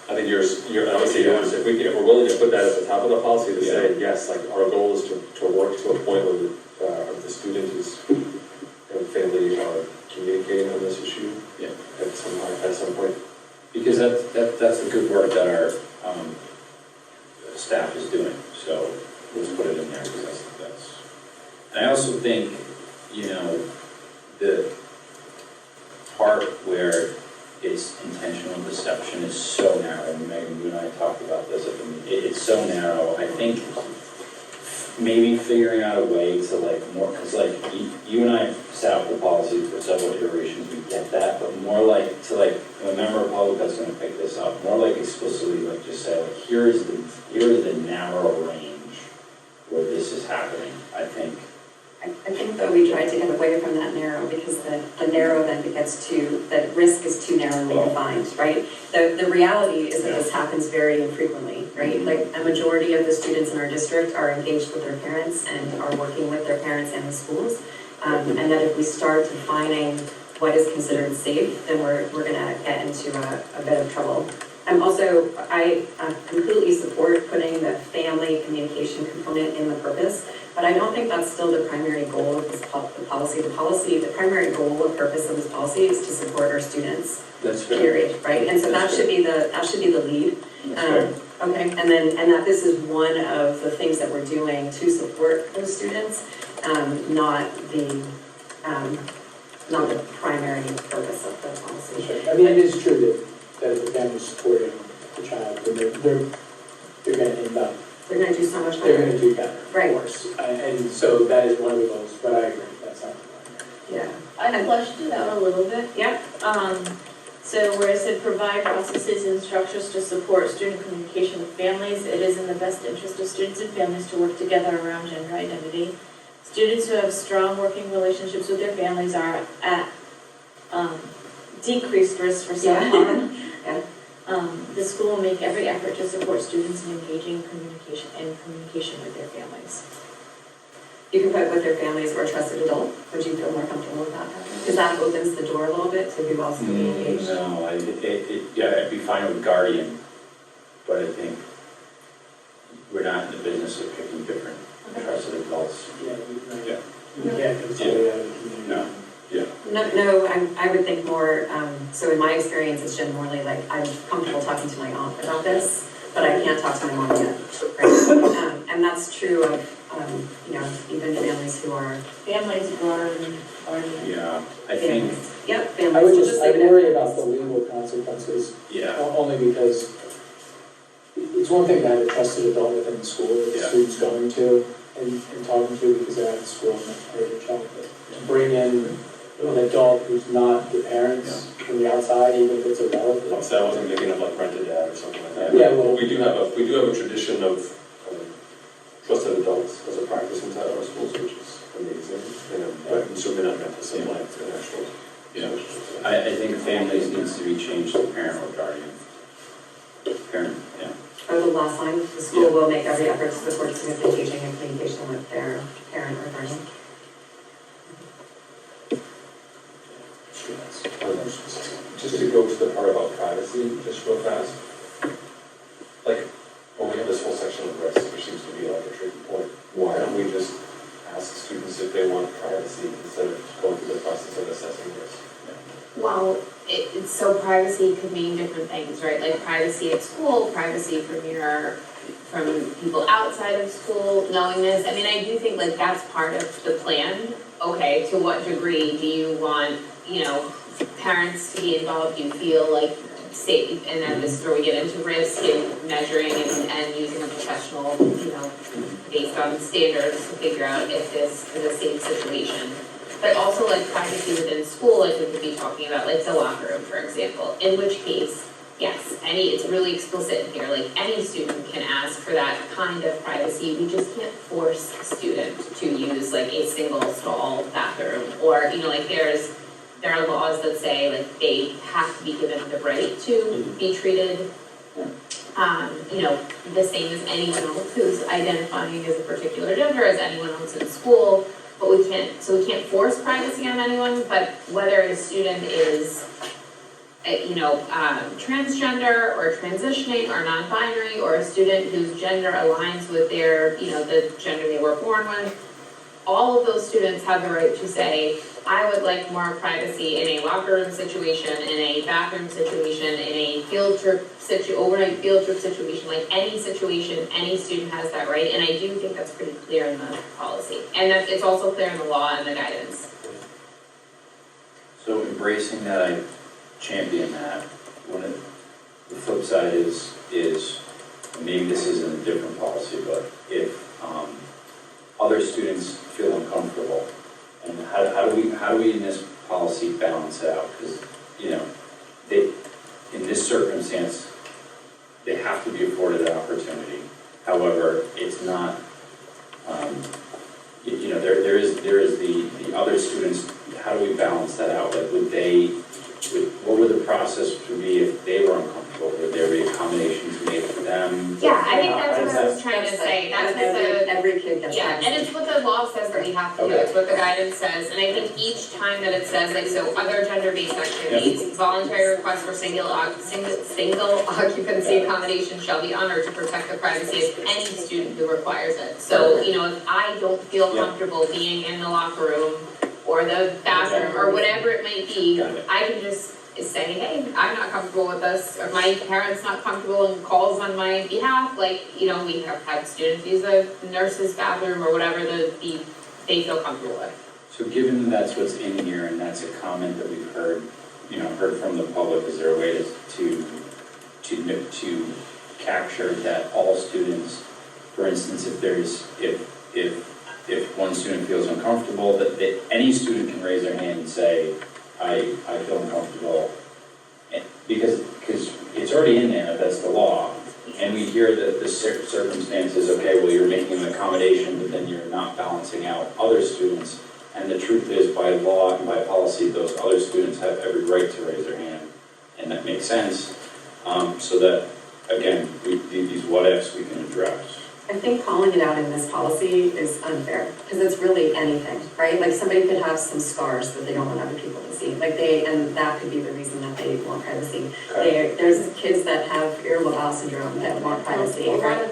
I think I would say yours, if we're willing to put that at the top of the policy to say, yes, like our goal is to work to a point where the student is, and family are communicating on this issue at some point. Because that's the good work that our staff is doing, so let's put it in there, because that's. And I also think, the part where it's intentional deception is so narrow, and Megan, you and I talked about this, it's so narrow, I think maybe figuring out a way to more, because you and I set out the policy for several iterations, we get that, but more to a member of public that's gonna pick this up, more explicitly just say, here is the narrow range where this is happening, I think. I think though we tried to get away from that narrow because the narrow then the risk is too narrowly defined, right? The reality is that this happens very infrequently, right? Like a majority of the students in our district are engaged with their parents and are working with their parents and the schools. And that if we start defining what is considered safe, then we're gonna get into a bit of trouble. I completely support putting the family communication component in the purpose, but I don't think that's still the primary goal of this policy. The primary goal and purpose of this policy is to support our students. That's fair. Period, right? And so that should be the lead. Okay, and that this is one of the things that we're doing to support those students, not the primary purpose of the policy. I mean, it is true that if the family's supporting the child, then they're going to end up. They're going to do so much They're better. going to do better, Right. of course. And so that is one of the goals, but I agree, that's not the primary. Yeah. I fleshed it out a little bit. Yeah. So where it said provide processes and structures to support student communication with families, it is in the best interest of students and families to work together around gender identity. Students who have strong working relationships with their families are at decreased risk for self-harm. Yeah. The school will make every effort to support students in engaging communication with their families. You can put with their families or a trusted adult. Would you feel more comfortable with that? Because that opens the door a little bit to who else can be engaged. No, I'd be fine with guardian, but I think we're not in the business of picking different trusted adults. You can't consolidate out of the community. No. No, I would think more, so in my experience, it's generally like, I'm comfortable talking to my aunt about this, but I can't talk to my mom yet. Right? And that's true of, even families who are. Families, guardian. Yeah, I think, Yep, I families. I'd worry about the legal consequences, only because it's one thing to have a trusted adult within the school that the student's going to and talking to because they're at the school and that's part of their job, but to bring in an adult who's not the parents from the outside, even if it's a relative. So I wasn't thinking of rented dad or something like that. Yeah, well, We do have a tradition of trusted adults as a practice inside our schools, which is amazing, but certainly not meant to symbolize an actual. I think families needs to be changed to parent or guardian. Parent, Or the last line, the school will make every effort to support students engaging in communication with their parent or guardian. Just to go to the part about privacy, just real fast. When we have this whole section of risk, which seems to be a tricky point, why don't we just ask students if they want privacy instead of going through the process of assessing risk? Well, so privacy could mean different things, right? Like privacy at school, privacy from people outside of school knowing this. I mean, I do think that's part of the plan. Okay, to what degree do you want, parents to be involved? Do you feel safe? And then this is where we get into risk and measuring and using a professional, based on standards to figure out if this is a safe situation. But also privacy within school, we could be talking about the locker room, for example, in which case, yes, it's really explicit in here, any student can ask for that kind of privacy. We just can't force a student to use a single stall bathroom, or, there are laws that say they have to be given the right to be treated the same as anyone else who's identifying as a particular gender, as anyone else in school. But we can't force privacy on anyone, but whether a student is, transgender or transitioning or non-binary, or a student whose gender aligns with their, the gender they were born with, all of those students have the right to say, I would like more privacy in a locker room situation, in a bathroom situation, in a overnight field trip situation, like any situation, any student has that right, and I do think that's pretty clear in the policy. And that it's also clear in the law and the guidance. So embracing that, I champion that. The flip side is maybe this isn't a different policy, but if other students feel uncomfortable, and how do we in this policy balance it out? Because in this circumstance, they have to be afforded that opportunity. However, it's not. There is the other students. How do we balance that out? Like, what would the process be if they were uncomfortable? Would there be accommodations made for them? Yeah, I think that's what I was trying to say. That's what every kid gets yeah, and it's what the law says that we have to do. It's what the guidance says. And I think each time that it says, like, so other gender-based activities, voluntary requests for single occupancy accommodation shall be honored to protect the privacy of any student who requires it. So, if I don't feel comfortable being in the locker room or the bathroom or whatever it might be, I can just say, hey, I'm not comfortable with this, or my parent's not comfortable and calls on my behalf. Like, we have had students use a nurse's bathroom or whatever they feel comfortable with. So given that's what's in here and that's a comment that we've heard from the public, is there a way to capture that all students, for instance, if one student feels uncomfortable, that any student can raise their hand and say, I feel uncomfortable, because it's already in there, that's the law. And we hear that the circumstances, okay, well, you're making an accommodation, but then you're not balancing out other students. And the truth is, by law and by policy, those other students have every right to raise their hand. And that makes sense, so that, again, these what-ifs we can address. I think calling it out in this policy is unfair, because it's really anything, right? Like, somebody could have some scars that they don't want other people to see, and that could be the reason that they want privacy. There's kids that have irritable syndrome that want privacy, right?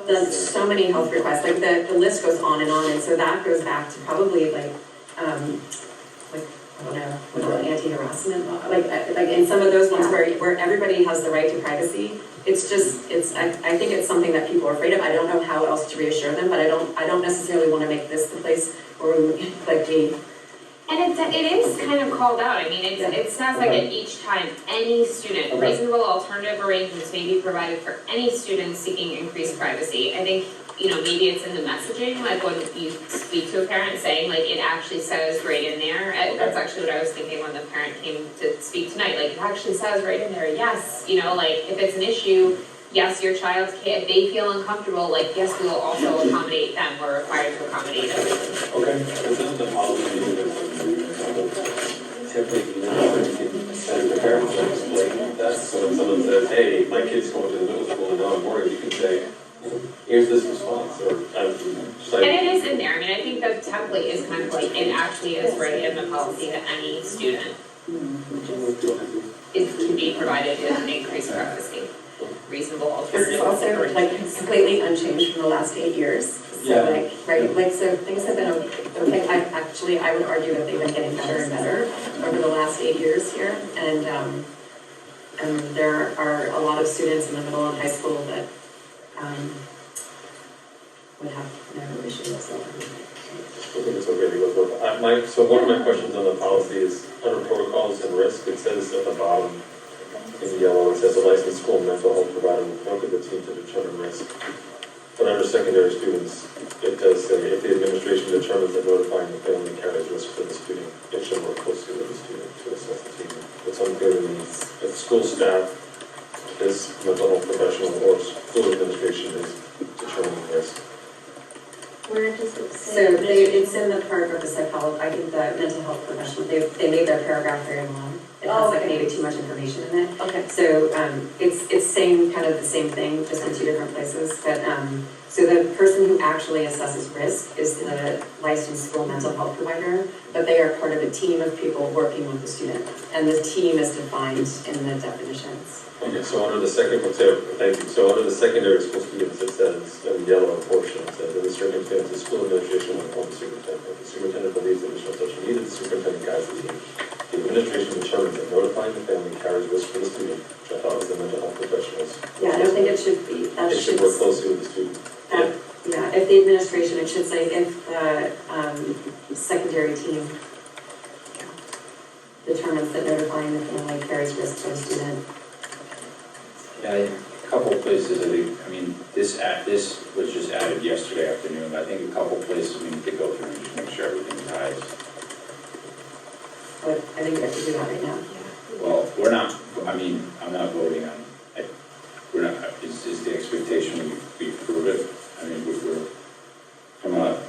There's so many health requests, like the list goes on, and so that goes back to probably I don't know, anti-harassment law, like in some of those ones where everybody has the right to privacy. I think it's something that people are afraid of. I don't know how else to reassure them, but I don't necessarily want to make this the place where we And it is kind of called out. I mean, it says like at each time, any student, reasonable alternative arrangements may be provided for any student seeking increased privacy. I think, maybe it's in the messaging, like when you speak to a parent saying, like, it actually says right in there. That's actually what I was thinking when the parent came to speak tonight. Like, it actually says right in there, yes, like, if it's an issue, yes, your child's kid, if they feel uncomfortable, like, yes, we will also accommodate them. We're required to accommodate everyone. Okay, this is the policy. Typically, send the parents to explain that. So when someone says, hey, my kid's going to the middle school and now I'm worried, you can say, here's this response, or just like. And it is in there. I mean, I think the template is kind of like, it actually is right in the policy that any student can be provided with an increased privacy. Reasonable alternative. This is also completely unchanged from the last 8 years. So so things have been okay. I would argue that they've been getting better and better over the last 8 years here. And there are a lot of students in the middle and high school that would have no issue whatsoever. I think it's okay to go through. So one of my questions on the policy is under protocols and risk. It says at the bottom in yellow, it says a licensed school mental health provider will work with the team to determine risk. But under secondary students, it does say if the administration determines that notifying the family carries risk for the student, it should work closely with the student to assess the team. It's unclear to me if school staff, this mental health professional, or school administration is determining risk. Where does it So say? it's in the part of the psychology, I think the mental health professional, they made their paragraph very long. It has like okay. maybe too much information in it. Okay. So it's saying kind of the same thing, just in two different places. But so the person who actually assesses risk is the licensed school mental health provider, but they are part of a team of people working with the student. And the team is defined in the definitions. Okay, so under the second, thank you, so under the secondary school students, it says, in yellow portion, it says, in the circumstances, school administration will inform the superintendent. If the superintendent believes that additional such needed, the superintendent guides the team. The administration determines that notifying the family carries risk for the student, which I thought was the mental health professionals. Yeah, I don't think it should be. It should work closely with the student. Yeah, if the administration, it should say if the secondary team determines that notifying the family carries risk for the student. Yeah, a couple places, I mean, this was just added yesterday afternoon. I think a couple places we need to go through and just make sure everything ties. But I think we have to do that right now. Well, we're not, I mean, I'm not voting on, we're not, is the expectation we approve it? I mean, we're, from a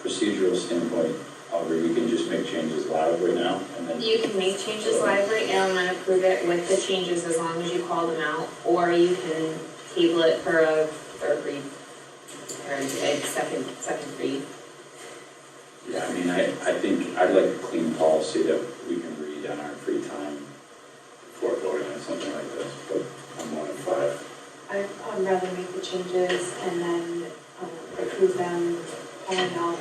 procedural standpoint, Aubrey, we can just make changes live right now, and then. You can make changes live right now and then approve it with the changes as long as you call them out, or you can table it for a third read, or a second read. Yeah, I mean, I think I'd like a clean policy that we can read on our free time before voting on something like this, but I'm 1 of 5. I'd rather make the changes and then approve them, calling out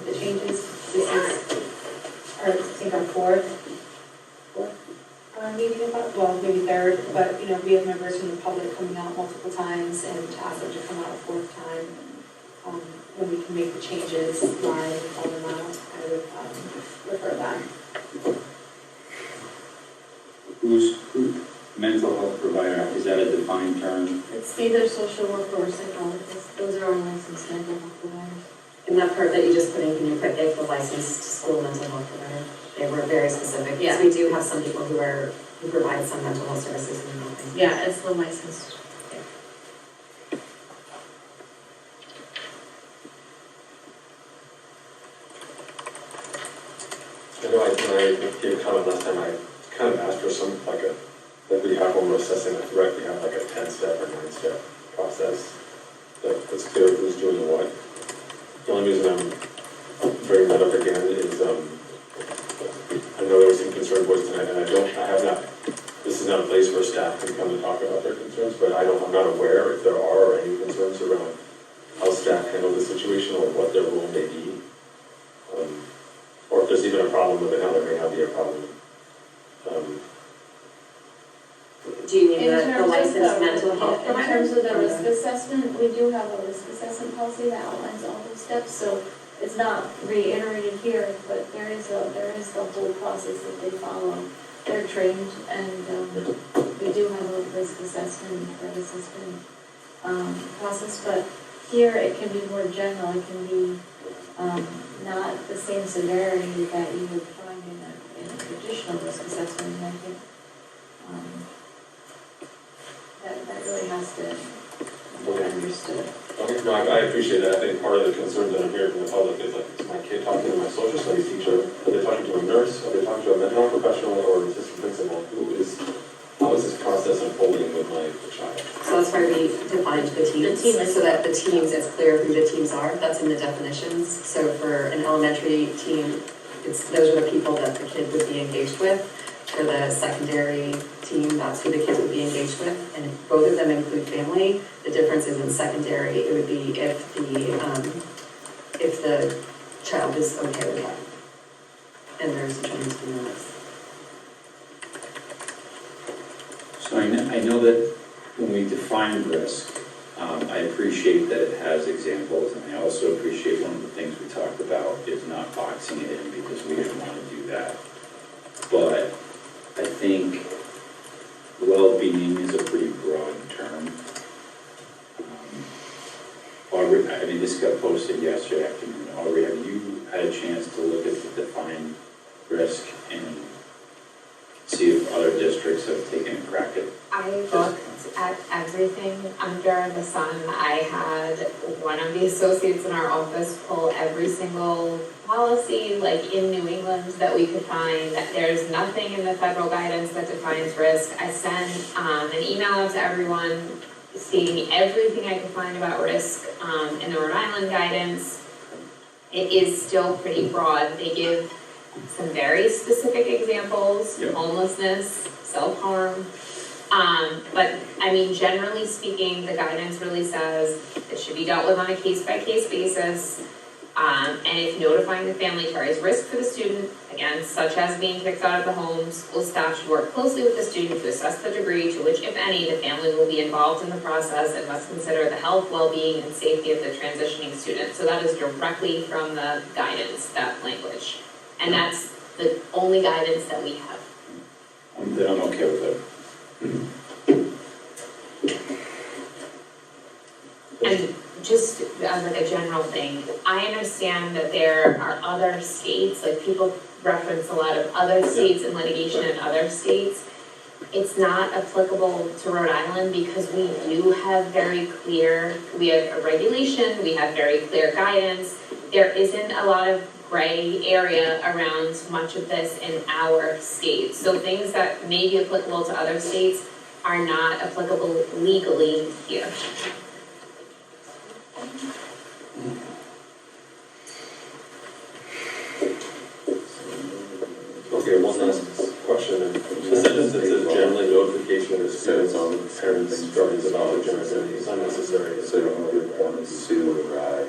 the changes. This is, I think our fourth meeting about, well, maybe third, but, you know, we have members from the public coming out multiple times and to ask them to come out a fourth time. When we can make the changes live and call them out, I would prefer that. Who's mental health provider, is that a defined term? It's either social worker or psychologist. Those are unlicensed mental health providers. In that part that you just put in, can you put if the licensed school mental health provider? They were very specific. Yeah. Because we do have some people who provide some mental health services and nothing. Yeah, it's the licensed. I know when I gave a comment last time, I kind of asked for some, like we have when we're assessing a threat, we have like a 10-step or 9-step process that's clear who's doing what. The only reason I'm bringing that up again is, I know there was some concern voiced tonight, and this is not a place where staff can come and talk about their concerns, but I'm not aware if there are any concerns around how staff handle the situation or what their role may be. Or if there's even a problem with it, now there may not be a problem. Do you mean In the terms licensed of mental health in provider? terms of the risk assessment, we do have a risk assessment policy that outlines all those steps, so it's not reiterated here, but there is the whole process that they follow. They're trained, and we do have a risk assessment process, but here it can be more general. It can be not the same severity that you would find in a traditional risk assessment, and I think that really has to be understood. Okay, no, I appreciate that. I think part of the concerns that I'm hearing from the public is like, is my kid talking to my social studies teacher? Are they talking to a nurse? Are they talking to a mental health professional or an assistant principal? How is this process unfolding with my child? So that's why we defined the teams, so that the teams, it's clear who the teams are. That's in the definitions. So for an elementary team, those are the people that the kid would be engaged with. For the secondary team, that's who the kids would be engaged with, and both of them include family. The difference is in secondary, it would be if the child is okay with that, and there's a chance to know this. So I know that when we define risk, I appreciate that it has examples, and I also appreciate one of the things we talked about is not boxing it in because we didn't want to do that. But I think well-being is a pretty broad term. Aubrey, I mean, this got posted yesterday afternoon. Aubrey, have you had a chance to look at the defined risk and see if other districts have taken a crack at I thought looked at everything under the sun. I had one of the associates in our office pull every single policy, like in New England, that we could find. There's nothing in the federal guidance that defines risk. I sent an email out to everyone stating everything I could find about risk in the Rhode Island guidance. It is still pretty broad. They give some very specific examples, homelessness, self-harm. But I mean, generally speaking, the guidance really says it should be dealt with on a case-by-case basis. And if notifying the family carries risk for the student, again, such as being kicked out of the home, school staff should work closely with the student to assess the degree to which, if any, the family will be involved in the process and must consider the health, well-being, and safety of the transitioning student. So that is directly from the guidance, that language. And that's the only guidance that we have. Then I'm okay with it. And just as like a general thing, I understand that there are other states, like people reference a lot of other states and litigation in other states. It's not applicable to Rhode Island because we do have we have a regulation, we have very clear guidance. There isn't a lot of gray area around much of this in our state. So things that may be applicable to other states are not applicable legally here. Okay, one last question. The sentence that says generally notification of the students on parents' instructions about the gender identity is unnecessary. So you would want to sue or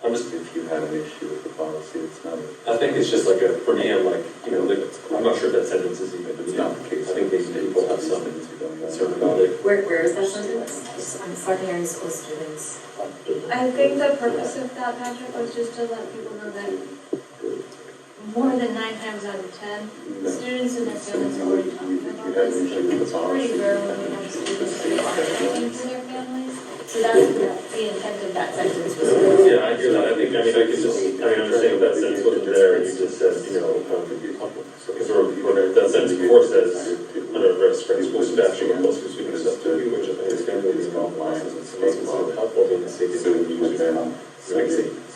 I'm just, if you had an issue with the policy, it's not. I think it's just like for me, I'm like, I'm not sure if that sentence is even, It's not the case. I think these people have some concern about it. Where is that sentence? On secondary school students. I think the purpose of that, Patrick, was just to let people know that more than 9 times out of 10, students and their families are already talking about this. It's pretty rare when we have students who are talking to their families. So that's the intent of that sentence was. Yeah, I hear that. I understand if that sentence wasn't there, and you just said, because that sentence before says, under risk, school staff should work closely with students, which I think is going to be involved in helpful in the safety of the user.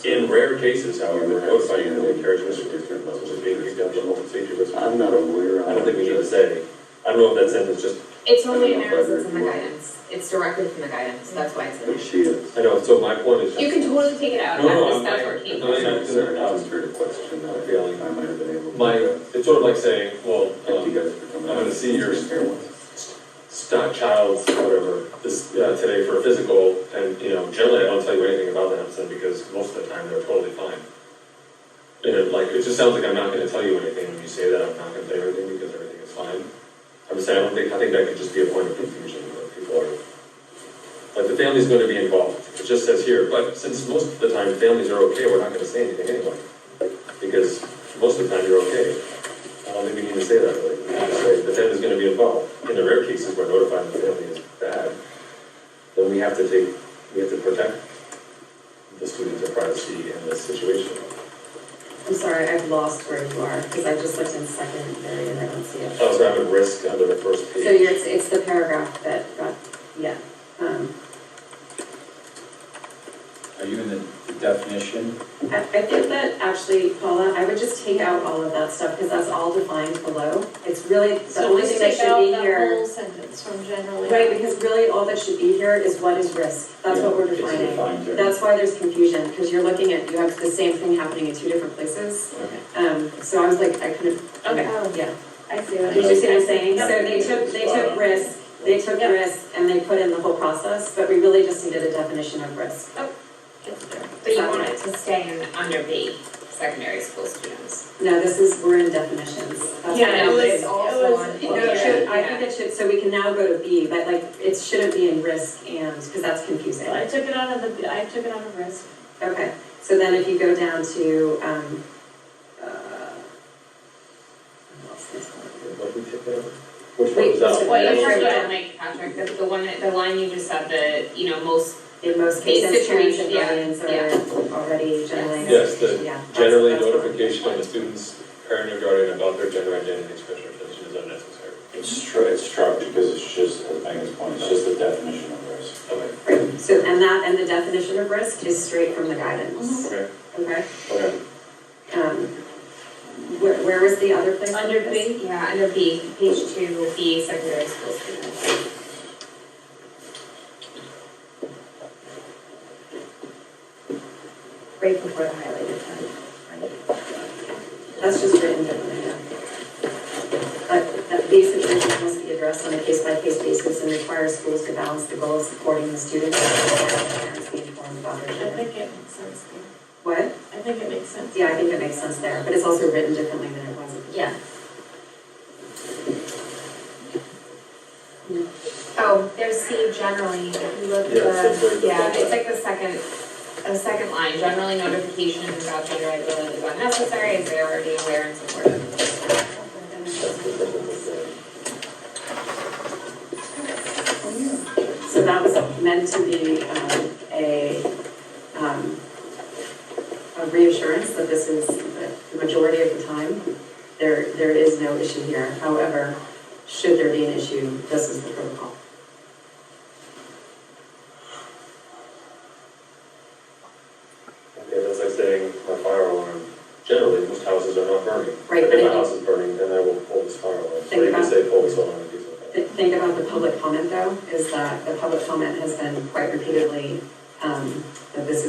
In rare cases, however, notifying them of carriage risk levels of being kicked out of the home safety risk. I'm not aware. I don't think we need to say, I don't know if that sentence just. It's only in there as it's in the guidance. It's directly from the guidance, that's why it's in there. She is. I know, so my point is. You can totally take it out, that's where it came from. I just heard a question that I might have been able to. It's sort of like saying, well, Thank you guys for coming. I'm gonna see your child's, whatever, this, today for a physical, and, generally I don't tell you anything about that, because most of the time they're totally fine. It just sounds like I'm not gonna tell you anything when you say that, I'm not gonna tell you anything because everything is fine. I'm just saying, I think that could just be a point of confusion, where people are, like, the family's gonna be involved, it just says here, but since most of the time families are okay, we're not gonna say anything anyway. Because most of the time you're okay. I don't think we need to say that, really. We need to say the family's gonna be involved. In the rare cases where notifying the family is bad, then we have to protect the students' privacy in this situation. I'm sorry, I've lost where you are, because I just looked in secondary and I don't see it. Oh, so I have a risk under the first page. So it's the paragraph that got, yeah. Are you in the definition? I think that actually, Paula, I would just take out all of that stuff, because that's all defined below. It's really, the only thing that should be here. Whole sentence from generally. Right, because really all that should be here is what is risk. That's what we're defining. It's defined here. That's why there's confusion, because you're looking at, you have the same thing happening in 2 different places. Okay. So I was like, I couldn't, Okay. yeah. I see what Did you see what I'm saying? Yep. So they took risk, and they put in the whole process, but we really just needed a definition of risk. But you want it to stay in under B, secondary school students. No, we're in definitions. That's Yeah, what no, I but was- it's also on. No, it should, I think it should, so we can now go to B, but it shouldn't be in risk because that's confusing. I took it out of risk. Okay, so then if you go down to, what's this one? What did we take out? Which one Wait, was that? What you Right. said, like, Patrick, the line you just said, most. In most cases, parents and Yeah, guardians are already generally. Yes, the Yeah, generally that's fine. notification of the student's parent or guardian about their gender identity expression is unnecessary. It's true, because it's just, as Megan's perception of risk is straight from the guidance. Okay, Okay? okay. Where was the other place? Under B, yeah, under B, page 2, B, secondary school students. Right before the highlighted tab, right? That's just written differently, yeah. That these situations must be addressed on a case-by-case basis and require schools to balance the goal of supporting the students and parents be informed about their I children. think it makes sense there. What? I think it makes sense. Yeah, I think it makes sense there, but it's also written differently than it was at the Yeah. time. Oh, there's C generally, if you look at Yeah, it's like the- yeah, it's like the second line, generally notification about gender identity is unnecessary, as they are already aware and supportive. So that was meant to be a reassurance that this is, that the majority of the time, there is no issue here. However, should there be an issue, this is the protocol. Okay, that's like saying my fire alarm, generally, most houses are not burning. Right, But but if if my you- house is burning, then I will pull this fire alarm. Think Or you can about- say pull this alarm and things like that. Think about the public comment though, is that the public comment has been quite repeatedly, that this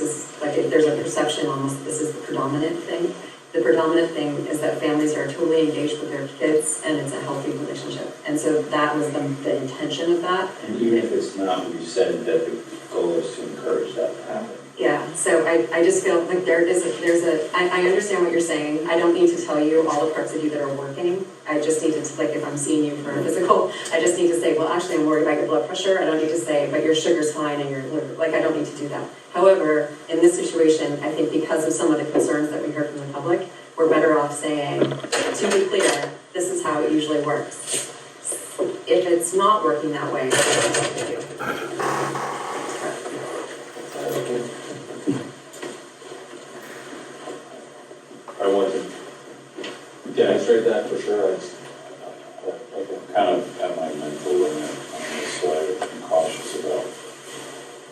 is, like, if there's a perception almost, that this is the predominant thing. The predominant thing is that families are totally engaged with their kids and it's a healthy relationship. And so that was the intention of that. And even if it's not, we said that the goal is to encourage that to happen. Yeah, so I just feel like I understand what you're saying. I don't need to tell you all the parts of you that are working. I just need to, like, if I'm seeing you for a physical, I just need to say, well, actually, I'm worried about your blood pressure. I don't need to say, but your sugar's fine and your liver, like, I don't need to do that. However, in this situation, I think because of some of the concerns that we heard from the public, we're better off saying, to be clear, this is how it usually works. If it's not working that way, then what to do. I want to demonstrate that for sure, I just, okay. Kind of at my mental limit on this, so I'm cautious about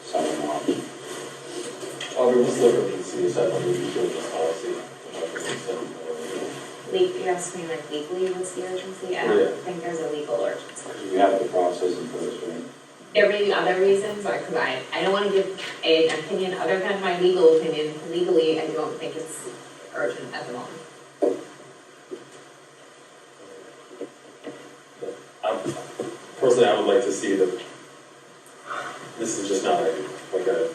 signing off. Aubrey, what's the urgency is that under the children's policy? You asked me like legally, what's the urgency? I Yeah. don't think there's a legal urgency. We have the process in place, right? There may be other reasons, because I don't want to give an opinion other than my legal opinion. Legally, I don't think it's urgent at the moment. Personally, I would like to see this is just not like a,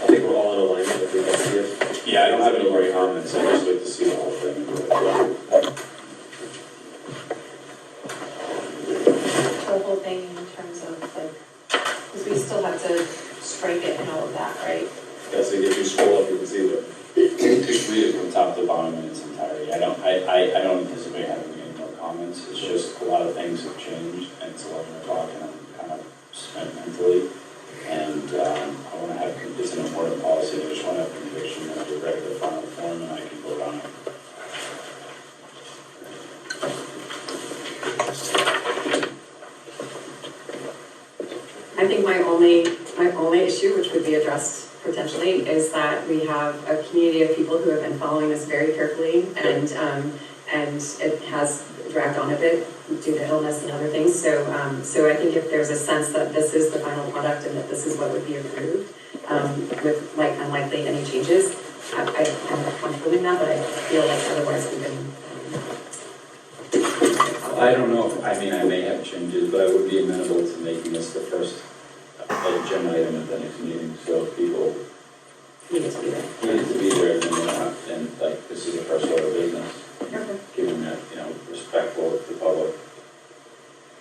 I think we're all in alignment if we can see it. Yeah, I don't have any more comments, I just like to see the whole thing. The whole thing in terms of like, because we still have to strike it and all of that, right? Yeah, so if you scroll up, you can see the, Just read it from top to bottom in its entirety. I don't anticipate having any more comments. It's just a lot of things have changed and it's 11 o'clock and I'm kind of spent mentally. And I want to have, it's an important policy. I just want to have conviction that we're ready for the final form and I can vote on it. I think my only issue, which would be addressed potentially, is that we have a community of people who have been following this very carefully, and it has dragged on a bit due to illness and other things. So I think if there's a sense that this is the final product and that this is what would be approved, with like unlikely any changes, I'm comfortable in that, but I feel like otherwise we've been. I don't know, I mean, I may have changes, but I would be amenable to making this the first agenda item at the next meeting, so people Need to be there. need to be there and like, this is the first order of business, Okay. given that, respectful of the public.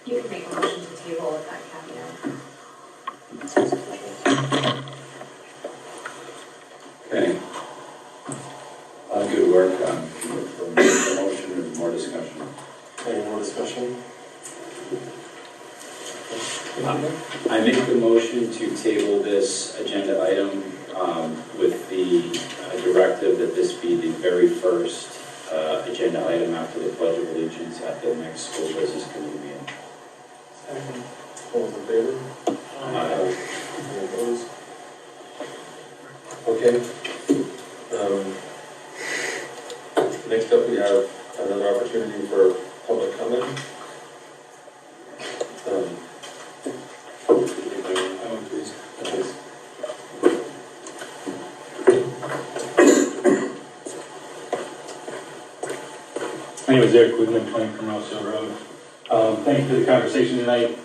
You can make a motion to table with that caveat. Okay. Good work on the motion and more discussion. any more discussion? I make the motion to table this agenda item with the directive that this be the very first agenda item after the Pledge of Allegiance at the next school business committee meeting. All those in favor? Aye. Any opposed? Okay. Next up, we have another opportunity for public comment. Please. My name is Eric Quigman, 20 Primrose Hill Road. Thank you for the conversation tonight.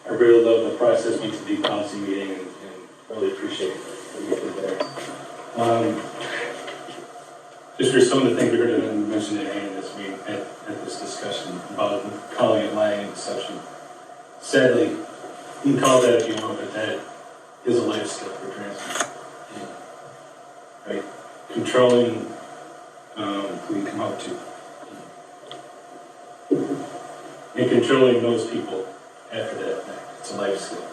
I really love the process, went to the policy meeting and really appreciate what you did there. Just for some of the things we heard and mentioned at this meeting, at this discussion about calling it lying and deception. Sadly, you can call that if you want, but that is a life skill for trans people. Right? Controlling who you come out to. And controlling those people after that fact. It's a life skill.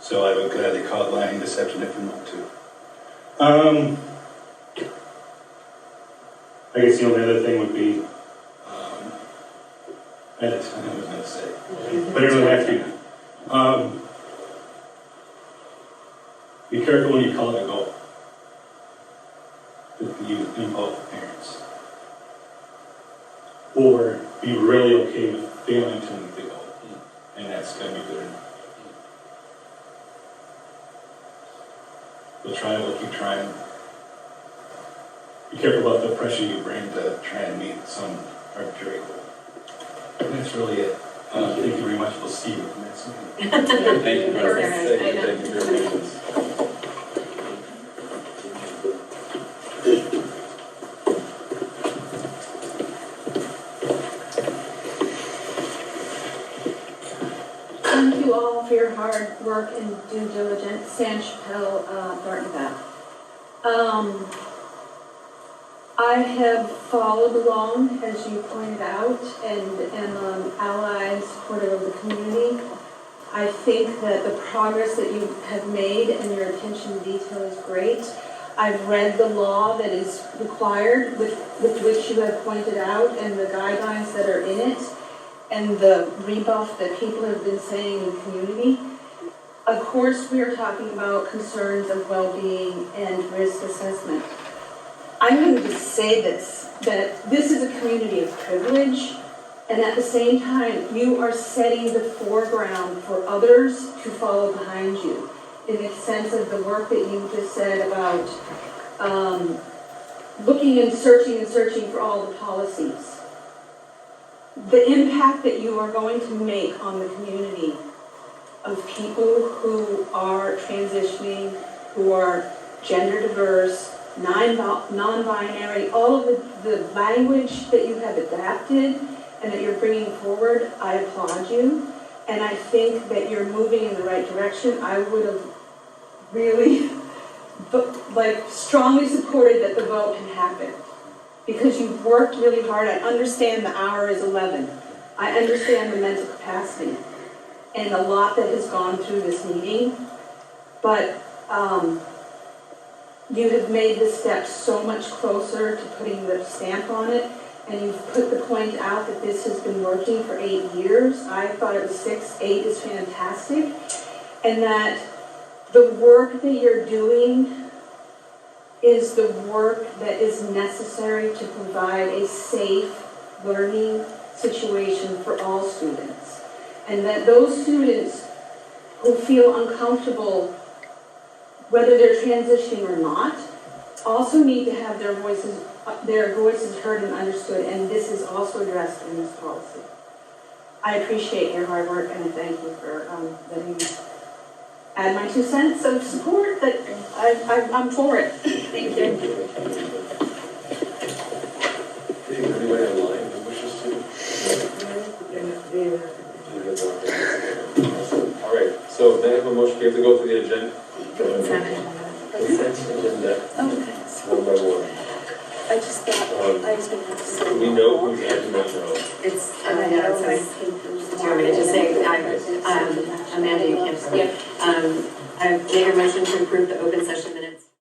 So I would gladly call it lying and deception if you want to. I guess the only other thing would be, that's what I was going to say, but I don't have to. Be careful when you call it a goal. If you involve parents. Or be really okay with failing to meet the goal. And that's going to be good enough. We'll try, we'll keep trying. Be careful about the pressure you bring to try and meet some arbitrary goal. And that's really it. Thank you very much. We'll see you next meeting. Thank you very much. Thank you for your patience. Thank you all for your hard work and due diligence. San Chappelle, Barrington. I have followed along, as you pointed out, and am ally and supporter of the community. I think that the progress that you have made and your attention to detail is great. I've read the law that is required, with which you have pointed out, and the guidelines that are in it, and the rebuff that people have been saying in the community. Of course, we are talking about concerns of well-being and risk assessment. I'm going to just say this, that this is a community of privilege, and at the same time, you are setting the foreground for others to follow behind you, in the sense of the work that you just said about looking and searching for all the policies. The impact that you are going to make on the community of people who are transitioning, who are gender diverse, non-binary, all of the language that you have adapted and that you're bringing forward, I applaud you. And I think that you're moving in the right direction. I would have really strongly supported that the vote can happen, because you've worked really hard. I understand the hour is 11. I understand the mental capacity and a lot that has gone through this meeting, but you have made the steps so much closer to putting the stamp on it, and you've put the point out that this has been working for 8 years. I thought it was 6. 8 is fantastic, and that the work that you're doing is the work that is necessary to provide a safe learning situation for all students. And that those students who feel uncomfortable, whether they're transitioning or not, also need to have their voices heard and understood, and this is also addressed in this policy. I appreciate your hard work, and I thank you for letting me add my 2 cents of support. That I'm for it. Thank you. Anybody online who wishes to? All right, so may I have a motion? We have to go through the agenda. Consent agenda. One by one. I just thought I was going to have to say. Do we know who's acting that role? It's, yeah, it says, do you want me to just say, Amanda, you can't. I made a motion to approve the open session minutes